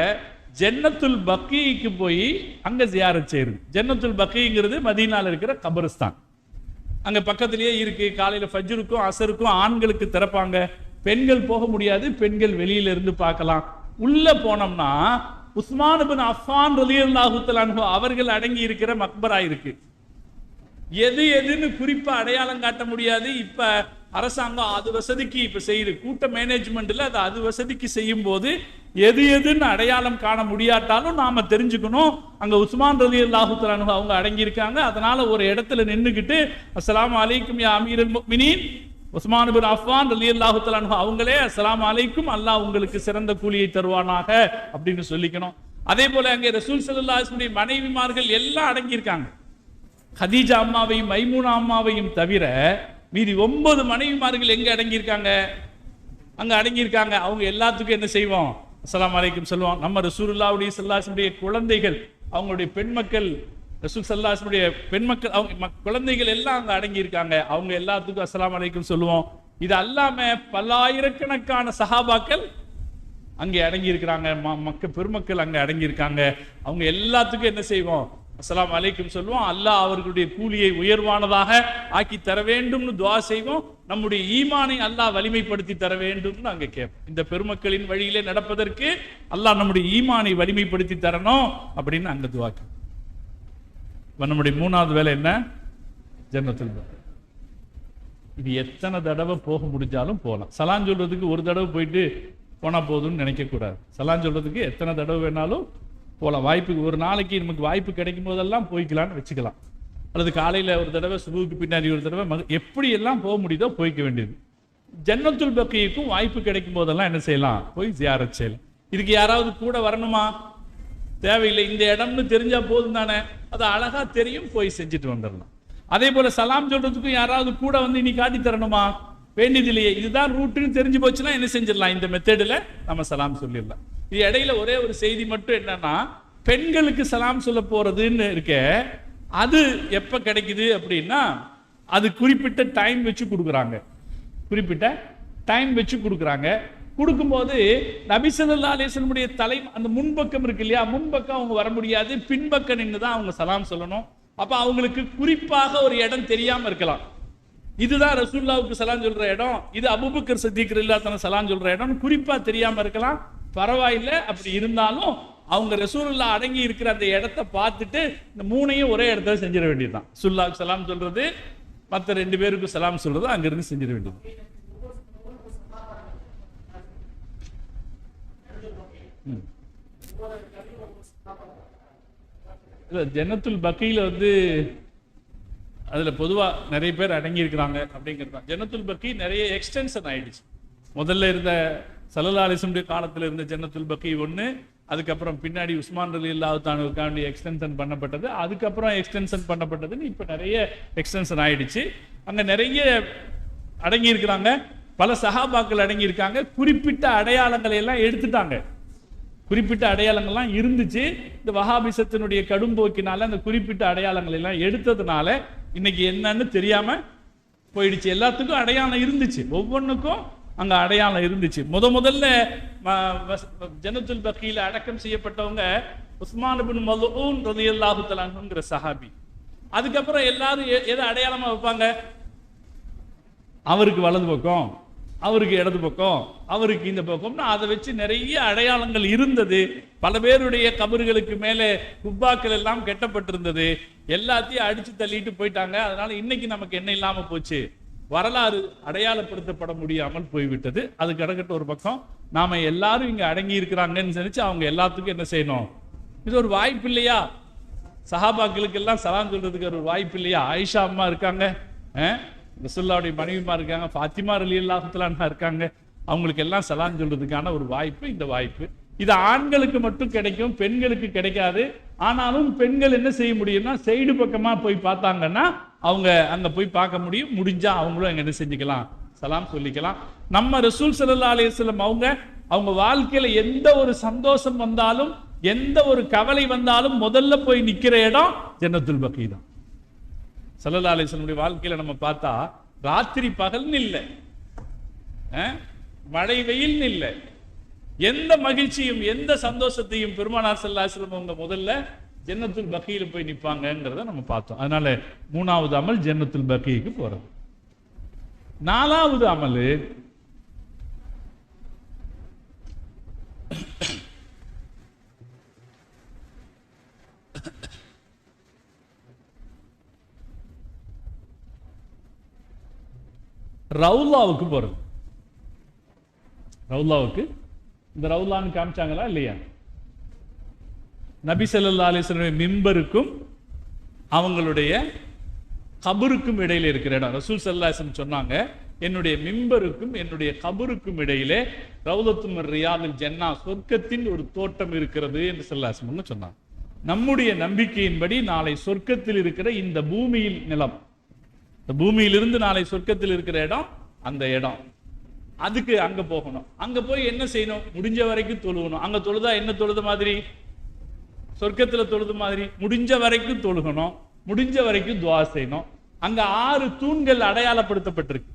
ஜன்னத்துல் பக்கீக்கு போய் அங்க ஜியாரத் செய்யுது. ஜன்னத்துல் பக்கீங்கிறது மதீனால இருக்கிற கபரிஸ்தான். அங்க பக்கத்திலேயே இருக்கு. காலையில ஃபஜ்ருக்கும் அசருக்கும் ஆண்களுக்கு திறப்பாங்க, பெண்கள் போக முடியாது, பெண்கள் வெளியில இருந்து பார்க்கலாம். உள்ள போனோம்னா உஸ்மான் இப்னு அஃபான் ரலியல்லாஹு தஆலா அன்ஹு அவர்கள் அடங்கி இருக்கிற மக்பரா இருக்கு. எது எதுன்னு குறிப்பா அடையாளம் காட்ட முடியாது. இப்ப அரசாங்கம் அது வசதிக்கு இப்ப செய்யுது, கூட்ட மேனேஜ்மெண்ட்ல அது வசதிக்கு செய்யும் போது எது எதுன்னு அடையாளம் காண முடியாட்டாலும் நாம தெரிஞ்சுக்கணும். அங்க உஸ்மான் ரலியல்லாஹு தஆலா அன்ஹு அவங்க அடங்கி இருக்காங்க. அதனால ஒரு இடத்துல நின்னுகிட்டு அஸ்ஸலாமு அலைக்கும் யா அமீருல் முஃமினீன் உஸ்மான் இப்னு அஃபான் ரலியல்லாஹு தஆலா அன்ஹு அவங்களே அஸ்ஸலாமு அலைக்கும், அல்லாஹ் உங்களுக்கு சிறந்த கூலியை தருவானாக அப்படின்னு சொல்லிக்கணும். அதே போல அங்கே ரசூல் ஸல்லல்லாஹு அலைஹி வஸல்லம் மனைவிமார்கள் எல்லாம் அடங்கி இருக்காங்க. ஹதீஜா அம்மாவையும் மைமூனா அம்மாவையும் தவிர மீதி 9 மனைவிமார்கள் எங்க அடங்கி இருக்காங்க? அங்க அடங்கி இருக்காங்க. அவங்க எல்லாத்துக்கும் என்ன செய்வோம்? அஸ்ஸலாமு அலைக்கும் சொல்லுவோம். நம்ம ரசூலுல்லாஹி ஸல்லல்லாஹு அலைஹி வஸல்லம் குழந்தைகள், அவங்களுடைய பெண் மக்கள், ரசூல் ஸல்லல்லாஹு அலைஹி வஸல்லம் பெண் மக்கள், அவங்க குழந்தைகள் எல்லாம் அங்க அடங்கி இருக்காங்க. அவங்க எல்லாத்துக்கும் அஸ்ஸலாமு அலைக்கும் சொல்லுவோம். இது அல்லாம பல்லாயிரக்கணக்கான சஹாபாக்கள் அங்கே அடங்கி இருக்கிறாங்க. பெருமக்கள் அங்க அடங்கி இருக்காங்க. அவங்க எல்லாத்துக்கும் என்ன செய்வோம்? அஸ்ஸலாமு அலைக்கும் சொல்லுவோம். அல்லாஹ் அவர்களுடைய கூலியை உயர்வானதாக ஆக்கி தர வேண்டும்னு துஆ செய்வோம். நம்முடைய ஈமானை அல்லாஹ் வலிமைப்படுத்தி தர வேண்டும்னு அங்கே கேட்போம். இந்த பெருமக்களின் வழியிலே நடப்பதற்கு அல்லாஹ் நம்முடைய ஈமானை வலிமைப்படுத்தி தரணும் அப்படின்னு அங்க துஆ கேட்போம். நம்முடைய 3வது வேலை என்ன? ஜன்னத்துல் பக்கீ. இது எத்தனை தடவை போக முடிஞ்சாலும் போகலாம். சலான் சொல்றதுக்கு ஒரு தடவை போயிட்டு போனா போதும்னு நினைக்க கூடாது. சலான் சொல்றதுக்கு எத்தனை தடவை வேணாலும் போகலாம். வாய்ப்புக்கு ஒரு நாளைக்கு நமக்கு வாய்ப்பு கிடைக்கும் போதெல்லாம் போய்க்கலான்னு வச்சுக்கலாம். அல்லது காலையில் ஒரு தடவை, சுபுக்கு பின்னாடி ஒரு தடவை, எப்படி எல்லாம் போக முடியுதோ போய்க்க வேண்டியது. ஜன்னத்துல் பக்கீக்கும் வாய்ப்பு கிடைக்கும் போதெல்லாம் என்ன செய்யலாம்? போய் ஜியாரத் செய்யலாம். இதுக்கு யாராவது கூட வரணுமா? தேவையில்லை. இந்த இடம்னு தெரிஞ்சா போதும் தானே, அது அழகா தெரியும், போய் செஞ்சுட்டு வந்துடலாம். அதே போல சலாம் சொல்றதுக்கும் யாராவது கூட வந்து இனி காட்டி தரணுமா? வேண்டியதில்லையே. இதுதான் ரூட்டுன்னு தெரிஞ்சு போச்சுன்னா என்ன செஞ்சிடலாம்? இந்த மெத்தடில் நம்ம சலாம் சொல்லிடலாம். இது இடையில ஒரே ஒரு செய்தி மட்டும் என்னன்னா, பெண்களுக்கு சலாம் சொல்ல போறதுன்னு இருக்க, அது எப்ப கிடைக்குது அப்படின்னா, அது குறிப்பிட்ட டைம் வச்சு கொடுக்குறாங்க. குறிப்பிட்ட டைம் வச்சு கொடுக்குறாங்க. கொடுக்கும்போது நபி ஸல்லல்லாஹு அலைஹி வஸல்லம் தலை அந்த முன்பக்கம் இருக்கு இல்லையா, முன்பக்கம் அவங்க வர முடியாது, பின்பக்கம் நின்று தான் அவங்க சலாம் சொல்லணும். அப்ப அவங்களுக்கு குறிப்பாக ஒரு இடம் தெரியாம இருக்கலாம். இதுதான் ரசூலுல்லாஹ்வுக்கு சலாம் சொல்ற இடம், இது அபூபக்கர் சித்திக் ரலியல்லாஹு அன்ஹு சலாம் சொல்ற இடம், குறிப்பா தெரியாம இருக்கலாம். பரவாயில்லை. அப்படி இருந்தாலும் அவங்க ரசூலுல்லாஹ் அடங்கி இருக்கிற அந்த இடத்தை பார்த்துட்டு இந்த 3ஐயும் ஒரே இடத்துல செஞ்சிட வேண்டியதுதான். ரசூலுல்லாஹ்வுக்கு சலாம் சொல்றது, மற்ற 2 பேருக்கு சலாம் சொல்றது அங்கிருந்து செஞ்சிட வேண்டியது. ஜன்னத்துல் பக்கீல வந்து அதுல பொதுவா நிறைய பேர் அடங்கி இருக்கிறாங்க அப்படிங்கிறது தான். ஜன்னத்துல் பக்கீ நிறைய எக்ஸ்டென்ஷன் ஆயிடுச்சு. முதல்ல இருந்த ஸல்லல்லாஹு அலைஹி வஸல்லம் காலத்தில் இருந்த ஜன்னத்துல் பக்கீ ஒன்று, அதுக்கப்புறம் பின்னாடி உஸ்மான் ரலியல்லாஹு தஆலாவுக்காண்டி எக்ஸ்டென்ஷன் பண்ணப்பட்டது, அதுக்கப்புறம் எக்ஸ்டென்ஷன் பண்ணப்பட்டதுன்னு இப்போ நிறைய எக்ஸ்டென்ஷன் ஆயிடுச்சு. அங்க நிறைய அடங்கி இருக்கிறாங்க. பல சஹாபாக்கள் அடங்கி இருக்காங்க. குறிப்பிட்ட அடையாளங்களை எல்லாம் எடுத்துட்டாங்க. குறிப்பிட்ட அடையாளங்கள்லாம் இருந்துச்சு. இந்த வஹாபிசத்தினுடைய கடும்போக்கினால அந்த குறிப்பிட்ட அடையாளங்கள் எல்லாம் எடுத்ததுனால இன்னைக்கு என்னன்னு தெரியாம போயிடுச்சு. எல்லாத்துக்கும் அடையாளம் இருந்துச்சு, ஒவ்வொன்றுக்கும் அங்க அடையாளம் இருந்துச்சு. முதல்ல ஜன்னத்துல் பக்கீல அடக்கம் செய்யப்பட்டவங்க உஸ்மான் இப்னு மல்ஊன் ரலியல்லாஹு தஆலா அன்ஹுங்கிற சஹாபி. அதுக்கப்புறம் எல்லாரும் எதை அடையாளமா வைப்பாங்க? அவருக்கு வலது பக்கம், அவருக்கு இடது பக்கம், அவருக்கு இந்த பக்கம்னு அதை வச்சு நிறைய அடையாளங்கள் இருந்தது. பல பேருடைய கபர்களுக்கு மேலே குப்பாக்கள் எல்லாம் கெட்டப்பட்டிருந்தது. எல்லாத்தையும் அடிச்சு தள்ளிட்டு போயிட்டாங்க. அதனால இன்னைக்கு நமக்கு என்ன இல்லாம போச்சு? வரலாறு அடையாளப்படுத்தப்பட முடியாமல் போய்விட்டது. அது கிடக்கட்ட ஒரு பக்கம். நாம எல்லாரும் இங்க அடங்கி இருக்கிறாங்கன்னு நினைச்சு அவங்க எல்லாத்துக்கும் என்ன செய்யணும்? இது ஒரு வாய்ப்பு இல்லையா? சஹாபாக்களுக்கு எல்லாம் சலாம் சொல்றதுக்கு ஒரு வாய்ப்பு இல்லையா? ஆயிஷா அம்மா இருக்காங்க, ரசூலுல்லாஹ்வுடைய மனைவிமா இருக்காங்க, ஃபாத்திமா ரலியல்லாஹு தஆலா இருக்காங்க. அவங்களுக்கு எல்லாம் சலாம் சொல்றதுக்கான ஒரு வாய்ப்பு இந்த வாய்ப்பு. இது ஆண்களுக்கு மட்டும் கிடைக்கும், பெண்களுக்கு கிடைக்காது. ஆனாலும் பெண்கள் என்ன செய்ய முடியும்னா, சைடு பக்கமா போய் பார்த்தாங்கன்னா அவங்க அங்க போய் பார்க்க முடியும். முடிஞ்சா அவங்களும் அங்க என்ன செஞ்சுக்கலாம்? சலாம் சொல்லிக்கலாம். நம்ம ரசூல் ஸல்லல்லாஹு அலைஹி வஸல்லம் அவங்க வாழ்க்கையில எந்த ஒரு சந்தோஷம் வந்தாலும், எந்த ஒரு கவலை வந்தாலும் முதல்ல போய் நிக்கிற இடம் ஜன்னத்துல் பக்கீ தான். ஸல்லல்லாஹு அலைஹி வஸல்லம் வாழ்க்கையில நம்ம பார்த்தா ராத்திரி பகல்னு இல்லை, மழை வெயில்னு இல்லை, எந்த மகிழ்ச்சியும் எந்த சந்தோஷத்தையும் பெருமானார் ஸல்லல்லாஹு அலைஹி வஸல்லம் அவங்க முதல்ல ஜன்னத்துல் பக்கீல போய் நிற்பாங்கிறத நம்ம பார்த்தோம். அதனால 3வது அமல் ஜன்னத்துல் பக்கீக்கு போறது. 4வது அமல் ரவுலாவுக்கு போறது. ரவுலாவுக்கு இந்த ரவுலான்னு காமிச்சாங்களா இல்லையா? நபி ஸல்லல்லாஹு அலைஹி வஸல்லம் மிம்பருக்கும் அவங்களுடைய கபருக்கும் இடையில இருக்கிற இடம். ரசூல் ஸல்லல்லாஹு அலைஹி வஸல்லம் சொன்னாங்க, என்னுடைய மிம்பருக்கும் என்னுடைய கபருக்கும் இடையிலே ரௌலத்தும் மின் ரியாதில் ஜன்னா, சொர்க்கத்தின் ஒரு தோட்டம் இருக்கிறது என்று ஸல்லல்லாஹு அலைஹி வஸல்லம் சொன்னாங்க. நம்முடைய நம்பிக்கையின்படி நாளை சொர்க்கத்தில் இருக்கிற இந்த பூமியில் நிலம், இந்த பூமியிலிருந்து நாளை சொர்க்கத்தில் இருக்கிற இடம், அந்த இடம், அதுக்கு அங்க போகணும். அங்க போய் என்ன செய்யணும்? முடிஞ்ச வரைக்கும் தொழுகணும். அங்க தொழுதா என்ன தொழுத மாதிரி? சொர்க்கத்துல தொழுது மாதிரி. முடிஞ்ச வரைக்கும் தொழுகணும், முடிஞ்ச வரைக்கும் துஆ செய்யணும். அங்க 6 தூண்கள் அடையாளப்படுத்தப்பட்டிருக்கு.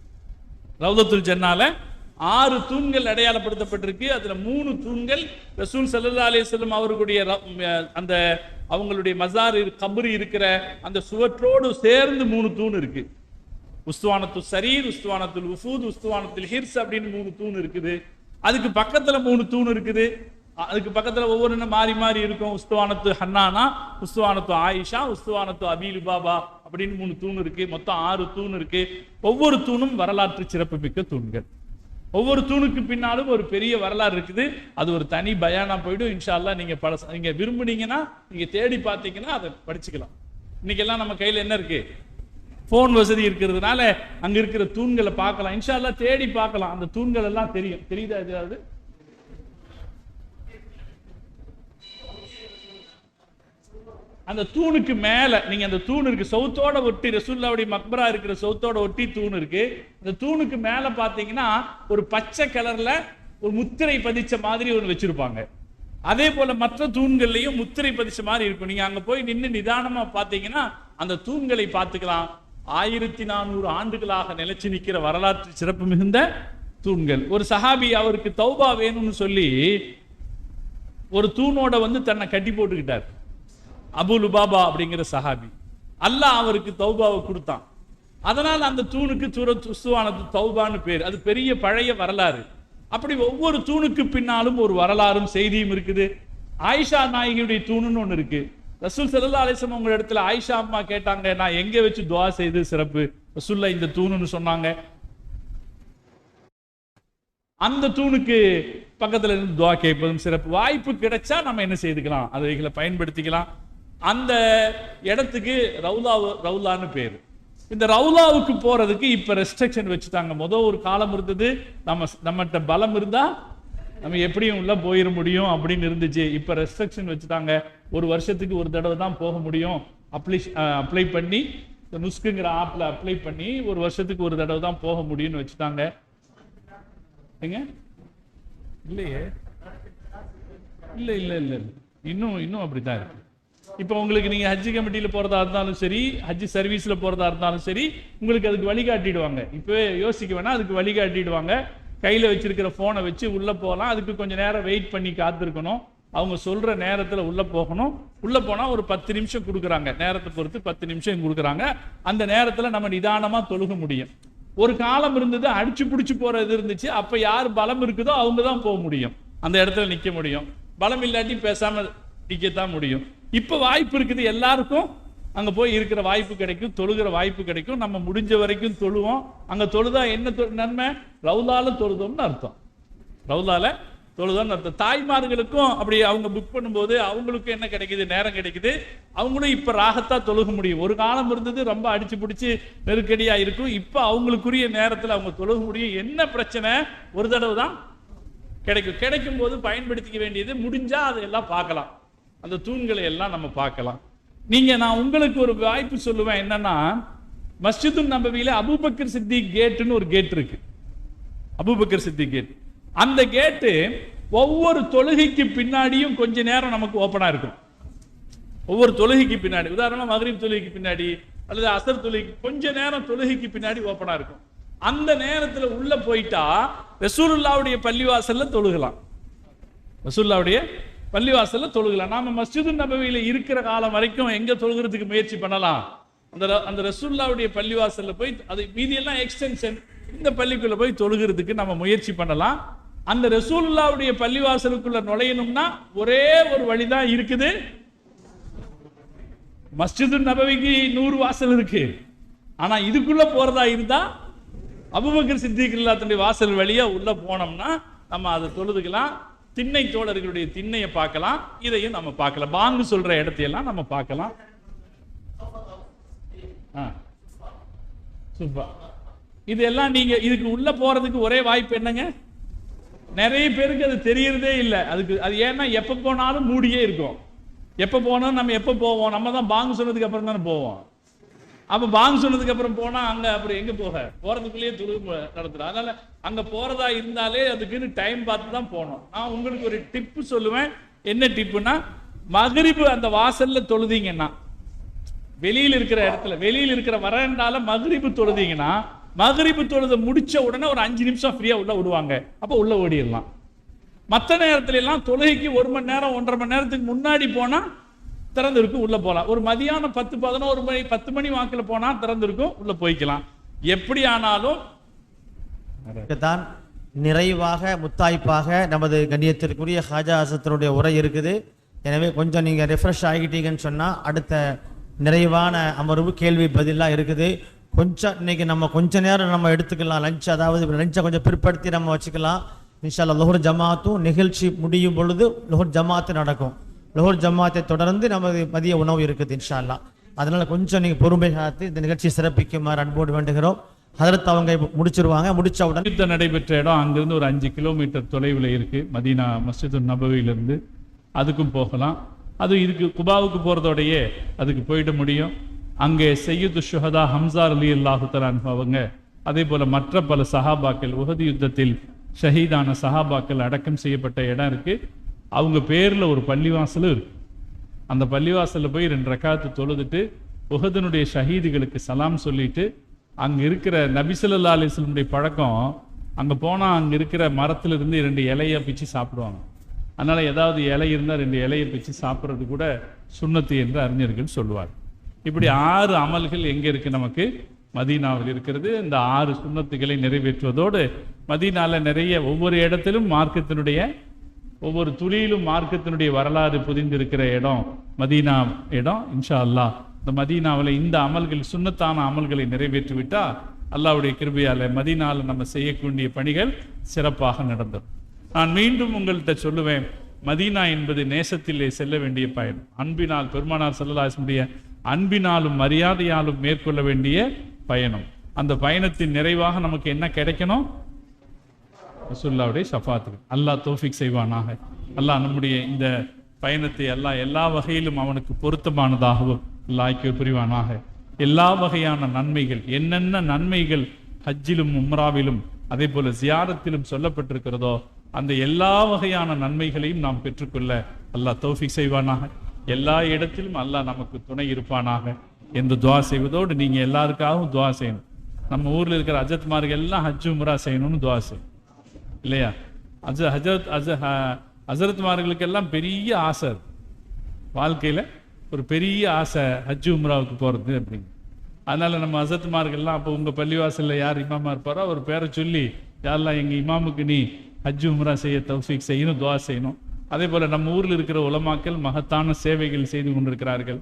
ரௌதத்துல் ஜன்னால 6 தூண்கள் அடையாளப்படுத்தப்பட்டிருக்கு. அதுல 3 தூண்கள் ரசூல் ஸல்லல்லாஹு அலைஹி வஸல்லம் அவர்களுடைய அந்த அவங்களுடைய மஸார் கபர் இருக்கிற அந்த சுவற்றோடு சேர்ந்து 3 தூண் இருக்கு. உஸ்துவானத்து சரீர், உஸ்துவானத்துல் உஃபூத், உஸ்துவானத்துல் ஹிர்ஸ் அப்படின்னு 3 தூண் இருக்குது. அதுக்கு பக்கத்துல 3 தூண் இருக்குது. அதுக்கு பக்கத்துல ஒவ்வொரு மாறி மாறி இருக்கும். உஸ்துவானத்து ஹன்னானா, உஸ்துவானத்து ஆயிஷா, உஸ்துவானத்து அபீ லுபாபா அப்படின்னு 3 தூண் இருக்கு. மொத்தம் 6 தூண் இருக்கு. ஒவ்வொரு தூணும் வரலாற்று சிறப்புமிக்க தூண்கள். ஒவ்வொரு தூணுக்கு பின்னாலும் ஒரு பெரிய வரலாறு இருக்குது. அது ஒரு தனி பயானா போயிடும். இன்ஷா அல்லாஹ் நீங்க விரும்புனீங்கன்னா நீங்க தேடி பார்த்தீங்கன்னா அதை படிச்சுக்கலாம். இன்னைக்கு எல்லாம் நம்ம கையில என்ன இருக்கு? போன் வசதி இருக்கிறதுனால அங்க இருக்கிற தூண்களை பார்க்கலாம். இன்ஷா அல்லாஹ் தேடி பார்க்கலாம். அந்த தூண்கள் எல்லாம் தெரியும். தெரியுதா? எதாவது அந்த தூணுக்கு மேல நீங்க அந்த தூண் இருக்கு, சவுத்தோட ஒட்டி ரசூலுல்லாஹ்வுடைய மக்பரா இருக்கிற சவுத்தோட ஒட்டி தூண் இருக்கு. அந்த தூணுக்கு மேல பாத்தீங்கன்னா ஒரு பச்சை கலர்ல ஒரு முத்திரை பதிச்ச மாதிரி ஒன்று வச்சிருப்பாங்க. அதே போல மற்ற தூண்கள்லையும் முத்திரை பதிச்ச மாதிரி இருக்கும். நீங்க அங்க போய் நின்று நிதானமா பாத்தீங்கன்னா அந்த தூண்களை பார்த்துக்கலாம். 1400 ஆண்டுகளாக நிலைச்சு நிற்கிற வரலாற்று சிறப்பு மிகுந்த தூண்கள். ஒரு சஹாபி அவருக்கு தௌபா வேணும்னு சொல்லி ஒரு தூணோட தன்னை கட்டி போட்டுக்கிட்டார். அபூ லுபாபா அப்படிங்கிற சஹாபி. அல்லாஹ் அவருக்கு தௌபாவை கொடுத்தான். அதனால் அந்த தூணுக்கு சூரத் உஸ்துவானத்து தௌபான்னு பேர். அது பெரிய பழைய வரலாறு. அப்படி ஒவ்வொரு தூணுக்கு பின்னாலும் ஒரு வரலாறும் செய்தியும் இருக்குது. ஆயிஷா நாயகியுடைய தூணுன்னு ஒன்று இருக்கு. ரசூல் ஸல்லல்லாஹு அலைஹி வஸல்லம் உங்க இடத்துல ஆயிஷா அம்மா கேட்டாங்க, நான் எங்க வச்சு துஆ செய்து சிறப்பு? ரசூலுல்லாஹ் இந்த தூணுன்னு சொன்னாங்க. அந்த தூணுக்கு பக்கத்துல இருந்து துஆ கேட்பதும் சிறப்பு. வாய்ப்பு கிடைச்சா நம்ம என்ன செய்துக்கலாம்? அதைகளை பயன்படுத்திக்கலாம். அந்த இடத்துக்கு ரவுலான்னு பேரு. இந்த ரவுலாவுக்கு போறதுக்கு இப்ப ரெஸ்ட்ரிக்ஷன் வச்சுட்டாங்க. ஒரு காலம் இருந்தது, நம்மகிட்ட பலம் இருந்தா நம்ம எப்படியும் உள்ள போயிட முடியும் அப்படின்னு இருந்துச்சு. இப்ப ரெஸ்ட்ரிக்ஷன் வச்சுட்டாங்க. ஒரு வருஷத்துக்கு ஒரு தடவை தான் போக முடியும். அப்ளை பண்ணி நுஸ்குங்கிற ஆப்ல அப்ளை பண்ணி ஒரு வருஷத்துக்கு ஒரு தடவை தான் போக முடியும்னு வச்சுட்டாங்க. எங்க இல்லையே, இல்ல இல்ல இல்ல இன்னும் அப்படித்தான் இருக்கு. இப்போ உங்களுக்கு நீங்க ஹஜ் கமிட்டியில போறதா இருந்தாலும் சரி, ஹஜ் சர்வீஸ்ல போறதா இருந்தாலும் சரி, உங்களுக்கு அதுக்கு வழிகாட்டிடுவாங்க. இப்பவே யோசிக்க வேணா, அதுக்கு வழிகாட்டிடுவாங்க. கையில வச்சிருக்கிற போனை வச்சு உள்ள போகலாம். அதுக்கு கொஞ்சம் நேரம் வெயிட் பண்ணி காத்திருக்கணும். அவங்க சொல்ற நேரத்துல உள்ள போகணும். உள்ள போனா ஒரு 10 நிமிஷம் கொடுக்குறாங்க. நேரத்தை பொறுத்து 10 நிமிஷம் கொடுக்குறாங்க. அந்த நேரத்துல நம்ம நிதானமா தொழுக முடியும். ஒரு காலம் இருந்தது, அடிச்சு பிடிச்சு போறது இருந்துச்சு. அப்ப யார் பலம் இருக்குதோ அவங்க தான் போக முடியும், அந்த இடத்துல நிக்க முடியும். பலம் இல்லாட்டி பேசாம நிக்கத்தான் முடியும். இப்ப வாய்ப்பு இருக்குது, எல்லாருக்கும் அங்க போய் இருக்கிற வாய்ப்பு கிடைக்கும், தொழுகிற வாய்ப்பு கிடைக்கும். நம்ம முடிஞ்ச வரைக்கும் தொழுவோம். அங்க தொழுதா என்ன நன்மை? ரவுலால தொழுதோம்னு அர்த்தம். ரவுலால தொழுதோம்னு அர்த்தம். தாய்மார்களுக்கும் அப்படி அவங்க புக் பண்ணும்போது அவங்களுக்கும் என்ன கிடைக்குது? நேரம் கிடைக்குது. அவங்களும் இப்ப ராகத்தா தொழுக முடியும். ஒரு காலம் இருந்தது ரொம்ப அடிச்சு பிடிச்சு நெருக்கடியா இருக்கும். இப்ப அவங்களுக்குரிய நேரத்துல அவங்க தொழுக முடியும். என்ன பிரச்சனை? ஒரு தடவை தான் கிடைக்கும் போது பயன்படுத்திக்க வேண்டியது. முடிஞ்சா அதையெல்லாம் பார்க்கலாம், அந்த தூண்களை எல்லாம் நம்ம பார்க்கலாம். நான் உங்களுக்கு ஒரு வாய்ப்பு சொல்லுவேன். என்னன்னா, மஸ்ஜிது நபவியில அபூபக்கர் சித்திக் கேட்னு ஒரு கேட் இருக்கு. அபூபக்கர் சித்திக் கேட். அந்த கேட்டு ஒவ்வொரு தொழுகைக்கு பின்னாடியும் கொஞ்ச நேரம் நமக்கு ஓப்பனா இருக்கும். ஒவ்வொரு தொழுகைக்கு பின்னாடி, உதாரணமா மக்ரிப் தொழுகைக்கு பின்னாடி அல்லது அசர் தொழுகைக்கு கொஞ்ச நேரம் தொழுகைக்கு பின்னாடி ஓப்பனா இருக்கும். அந்த நேரத்துல உள்ள போயிட்டா ரசூலுல்லாஹ்வுடைய பள்ளிவாசல்ல தொழுகலாம். ரசூலுல்லாஹ்வுடைய பள்ளிவாசல்ல தொழுகலாம். நாம மஸ்ஜிது நபவியில இருக்கிற காலம் வரைக்கும் எங்க தொழுகிறதுக்கு முயற்சி பண்ணலாம்? அந்த ரசூலுல்லாஹ்வுடைய பள்ளிவாசல்ல போய், அது மீதியெல்லாம் எக்ஸ்டென்ஷன், இந்த பள்ளிக்குள்ள போய் தொழுகிறதுக்கு நம்ம முயற்சி பண்ணலாம். அந்த ரசூலுல்லாஹ்வுடைய பள்ளிவாசலுக்குள்ள நுழையணும்னா ஒரே ஒரு வழிதான் இருக்குது. மஸ்ஜிது நபவிக்கு 100 வாசல் இருக்கு. ஆனா இதுக்குள்ள போறதா இருந்தா அபூபக்கர் சித்திக் ரலியல்லாஹு வாசல் வழியா உள்ள போனோம்னா நம்ம அதை தொழுதுக்கலாம். திண்ணை தோழர்களுடைய திண்ணையை பார்க்கலாம், இதையும் நம்ம பார்க்கலாம். பாங்கு சொல்ற இடத்தையெல்லாம் நம்ம பார்க்கலாம். சூப்பர். இதெல்லாம் நீங்க இதுக்கு உள்ள போறதுக்கு ஒரே வாய்ப்பு என்னங்க, நிறைய பேருக்கு அது தெரியறதே இல்லை. அது ஏன்னா எப்ப போனாலும் மூடியே இருக்கும். எப்ப போனோம் நம்ம எப்ப போவோம், நம்ம தான் பாங்கு சொன்னதுக்கு அப்புறம் தானே போவோம். அப்ப பாங்கு சொன்னதுக்கு அப்புறம் போனா அங்க அப்புறம் எங்க போறதுக்குள்ளேயே தொழுகை நடத்துறோம். அதனால அங்க போறதா இருந்தாலே அதுக்குன்னு டைம் பார்த்து தான் போகணும். நான் உங்களுக்கு ஒரு டிப்பு சொல்லுவேன். என்ன டிப்புனா, மக்ரிபு அந்த வாசல்ல தொழுதீங்கன்னா, வெளியில் இருக்கிற இடத்துல, வெளியில் இருக்கிற வரண்டால மக்ரிபு தொழுதீங்கன்னா, மக்ரிபு தொழுத முடிச்ச உடனே ஒரு 5 நிமிஷம் ஃப்ரீயா உள்ள விடுவாங்க. அப்ப உள்ள ஓடிடலாம். மற்ற நேரத்துல எல்லாம் தொழுகைக்கு 1 மணி நேரம் 1.5 மணி நேரத்துக்கு முன்னாடி போனா திறந்திருக்கும், உள்ள போகலாம். ஒரு மதியானம் 10, 11 மணி 10 மணி வாக்கில் போனா திறந்திருக்கும், உள்ள போய்க்கலாம். எப்படி ஆனாலும் தான் நிறைவாக முத்தாய்ப்பாக நமது கண்ணியத்திற்குரிய ஹாஜா ஹசரத்தினுடைய உரை இருக்குது. எனவே கொஞ்சம் நீங்க ரெஃப்ரெஷ் ஆகிட்டீங்கன்னு சொன்னா அடுத்த நிறைவான அமர்வு கேள்வி பதிலாக இருக்குது. கொஞ்சம் இன்னைக்கு நம்ம கொஞ்ச நேரம் நம்ம எடுத்துக்கலாம் லஞ்ச், அதாவது லஞ்சை கொஞ்சம் பிற்படுத்தி நம்ம வச்சுக்கலாம். இன்ஷா அல்லாஹ் லுஹர் ஜமாத்தும் நிகழ்ச்சி முடியும் பொழுது லுஹர் ஜமாத்து நடக்கும். லுஹர் ஜமாத்தை தொடர்ந்து நமது மதிய உணவு இருக்குது இன்ஷா அல்லாஹ். அதனால கொஞ்சம் நீங்க பொறுமை காத்து இந்த நிகழ்ச்சியை சிறப்பிக்குமாறு அன்போடு வேண்டுகிறோம். ஹதரத் அவங்க முடிச்சிருவாங்க. முடிச்ச உடனே நடைபெற்ற இடம் அங்கிருந்து ஒரு 5 கிலோமீட்டர் தொலைவில் இருக்கு, மதீனா மஸ்ஜிது நபவியிலிருந்து. அதுக்கும் போகலாம். அது இதுக்கு குபாவுக்கு போறதோடையே அதுக்கு போயிட முடியும். அங்கே சையது ஷுஹதா ஹம்சா ரலியல்லாஹு தஆலா அன்ஹு அவங்க, அதே போல மற்ற பல சஹாபாக்கள், உஹது யுத்தத்தில் ஷஹீதான சஹாபாக்கள் அடக்கம் செய்யப்பட்ட இடம் இருக்கு. அவங்க பேர்ல ஒரு பள்ளிவாசலும் இருக்கு. அந்த பள்ளிவாசல்ல போய் 2 ரக்காத்து தொழுதுட்டு உஹதுனுடைய ஷஹீதுகளுக்கு சலாம் சொல்லிட்டு, அங்க இருக்கிற நபி ஸல்லல்லாஹு அலைஹி வஸல்லம் பழக்கம், அங்க போனா அங்க இருக்கிற மரத்துல இருந்து 2 இலையை பிச்சு சாப்பிடுவாங்க. அதனால ஏதாவது இலை இருந்தால் 2 இலையை பிச்சு சாப்பிட்றது கூட சுன்னத்து என்று அறிஞர்கள் சொல்லுவார். இப்படி 6 அமல்கள் எங்க இருக்கு, நமக்கு மதீனாவில் இருக்கிறது. இந்த 6 சுன்னத்துகளை நிறைவேற்றுவதோடு மதீனால நிறைய ஒவ்வொரு இடத்திலும் மார்க்கத்தினுடைய ஒவ்வொரு துளியிலும் மார்க்கத்தினுடைய வரலாறு புதிந்திருக்கிற இடம் மதீனா இடம். இன்ஷா அல்லாஹ் இந்த மதீனாவில் இந்த அமல்கள், சுன்னத்தான அமல்களை நிறைவேற்றிவிட்டா அல்லாஹ்வுடைய கிருபையால மதீனால நம்ம செய்யக்கூடிய பணிகள் சிறப்பாக நடந்தது. நான் மீண்டும் உங்கள்கிட்ட சொல்லுவேன், மதீனா என்பது நேசத்திலே செல்ல வேண்டிய பயணம். அன்பினால், பெருமானார் ஸல்லல்லாஹு அலைஹி வஸல்லம் அன்பினாலும் மரியாதையாலும் மேற்கொள்ள வேண்டிய பயணம். அந்த பயணத்தின் நிறைவாக நமக்கு என்ன கிடைக்கணும்? ரசூலுல்லாஹ்வுடைய ஷஃபாத்துகள். அல்லாஹ் தௌஃபீக் செய்வானாக. அல்லாஹ் நம்முடைய இந்த பயணத்தை அல்லாஹ் எல்லா வகையிலும் அவனுக்கு பொருத்தமானதாகவும் அல்லாஹ் புரிவானாக. எல்லா வகையான நன்மைகள், என்னென்ன நன்மைகள் ஹஜ்ஜிலும் உம்ராவிலும் அதே போல ஜியாரத்திலும் சொல்லப்பட்டிருக்கிறதோ அந்த எல்லா வகையான நன்மைகளையும் நாம் பெற்றுக்கொள்ள அல்லாஹ் தௌஃபீக் செய்வானாக. எல்லா இடத்திலும் அல்லாஹ் நமக்கு துணை இருப்பானாக என்று துவா செய்வதோடு, நீங்க எல்லாருக்காகவும் துவா செய்யணும். நம்ம ஊர்ல இருக்கிற அஜத்மார்கள் எல்லாம் ஹஜ் உம்ரா செய்யணும்னு துவா செய்யும் இல்லையா? ஹஜரத்மார்களுக்கெல்லாம் பெரிய ஆசை, வாழ்க்கையில ஒரு பெரிய ஆசை ஹஜ் உம்ராவுக்கு போறது அப்படிங்க. அதனால நம்ம ஹஜரத்மார்கள்லாம், அப்போ உங்க பள்ளிவாசல்ல யார் இமாமா இருப்பாரோ அவர் பேரை சொல்லி, யாரெல்லாம் எங்க இமாமுக்கு நீ ஹஜ் உம்ரா செய்ய தௌஃபீக் செய்யணும், துவா செய்யணும். அதே போல நம்ம ஊர்ல இருக்கிற உலமாக்கள் மகத்தான சேவைகள் செய்து கொண்டிருக்கிறார்கள்.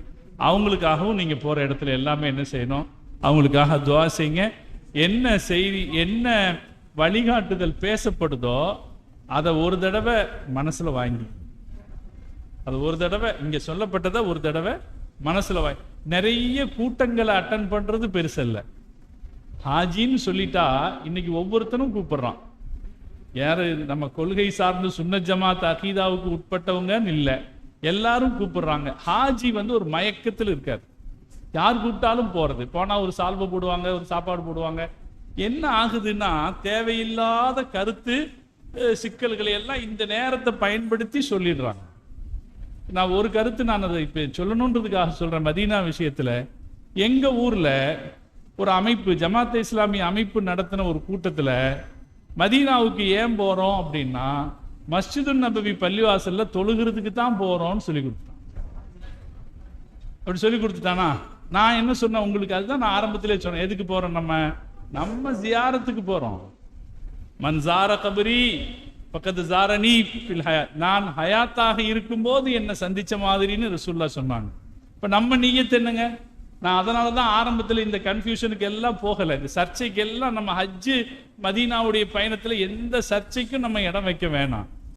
அவங்களுக்காகவும் நீங்க போற இடத்துல எல்லாமே என்ன செய்யணும்? அவங்களுக்காக துவா செய்யுங்க. என்ன செய்தி, என்ன வழிகாட்டுதல் பேசப்படுதோ அதை ஒரு தடவை மனசுல வாங்கி, அது ஒரு தடவை இங்க சொல்லப்பட்டதை ஒரு தடவை மனசுல வாங்கி. நிறைய கூட்டங்களை அட்டன் பண்றது பெருசல்ல. ஹாஜின்னு சொல்லிட்டா இன்னைக்கு ஒவ்வொருத்தனும் கூப்பிடுறான். யாரு நம்ம கொள்கை சார்ந்து சுன்னத் ஜமாத் அகீதாவுக்கு உட்பட்டவங்கன்னு இல்லை, எல்லாரும் கூப்பிடுறாங்க. ஹாஜி ஒரு மயக்கத்தில் இருக்காரு. யார் கூப்பிட்டாலும் போறது. போனா ஒரு சால்வை போடுவாங்க, ஒரு சாப்பாடு போடுவாங்க. என்ன ஆகுதுன்னா, தேவையில்லாத கருத்து சிக்கல்களை எல்லாம் இந்த நேரத்தை பயன்படுத்தி சொல்லிடுறாங்க. நான் ஒரு கருத்து, நான் அதை இப்ப சொல்லணுன்றதுக்காக சொல்றேன். மதீனா விஷயத்துல எங்க ஊர்ல ஒரு அமைப்பு, ஜமாத் இஸ்லாமிய அமைப்பு நடத்தின ஒரு கூட்டத்துல, மதீனாவுக்கு ஏன் போறோம் அப்படின்னா, மஸ்ஜிது நபவி பள்ளிவாசல்ல தொழுகிறதுக்கு தான் போறோம்னு சொல்லி கொடுத்தான். அப்படி சொல்லி கொடுத்துட்டானா, நான் என்ன சொன்னேன் உங்களுக்கு, அதுதான் நான் ஆரம்பத்திலே சொன்னேன். எதுக்கு போறோம்? நம்ம ஜியாரத்துக்கு போறோம். மன் ஜார கபரி பக்கத்து ஜாரணி ஃபில் ஹயாத், நான் ஹயாத்தாக இருக்கும்போது என்ன சந்திச்ச மாதிரின்னு ரசூலுல்லாஹ் சொன்னாங்க. இப்ப நம்ம நிய்யத் என்னங்க? நான் அதனால தான் ஆரம்பத்தில் இந்த கன்ஃபியூஷனுக்கு எல்லாம் போகலை. இந்த சர்ச்சைக்கு எல்லாம் நம்ம ஹஜ்ஜு மதீனாவுடைய பயணத்தில் எந்த சர்ச்சைக்கும் நம்ம இடம் வைக்க வேணாம்.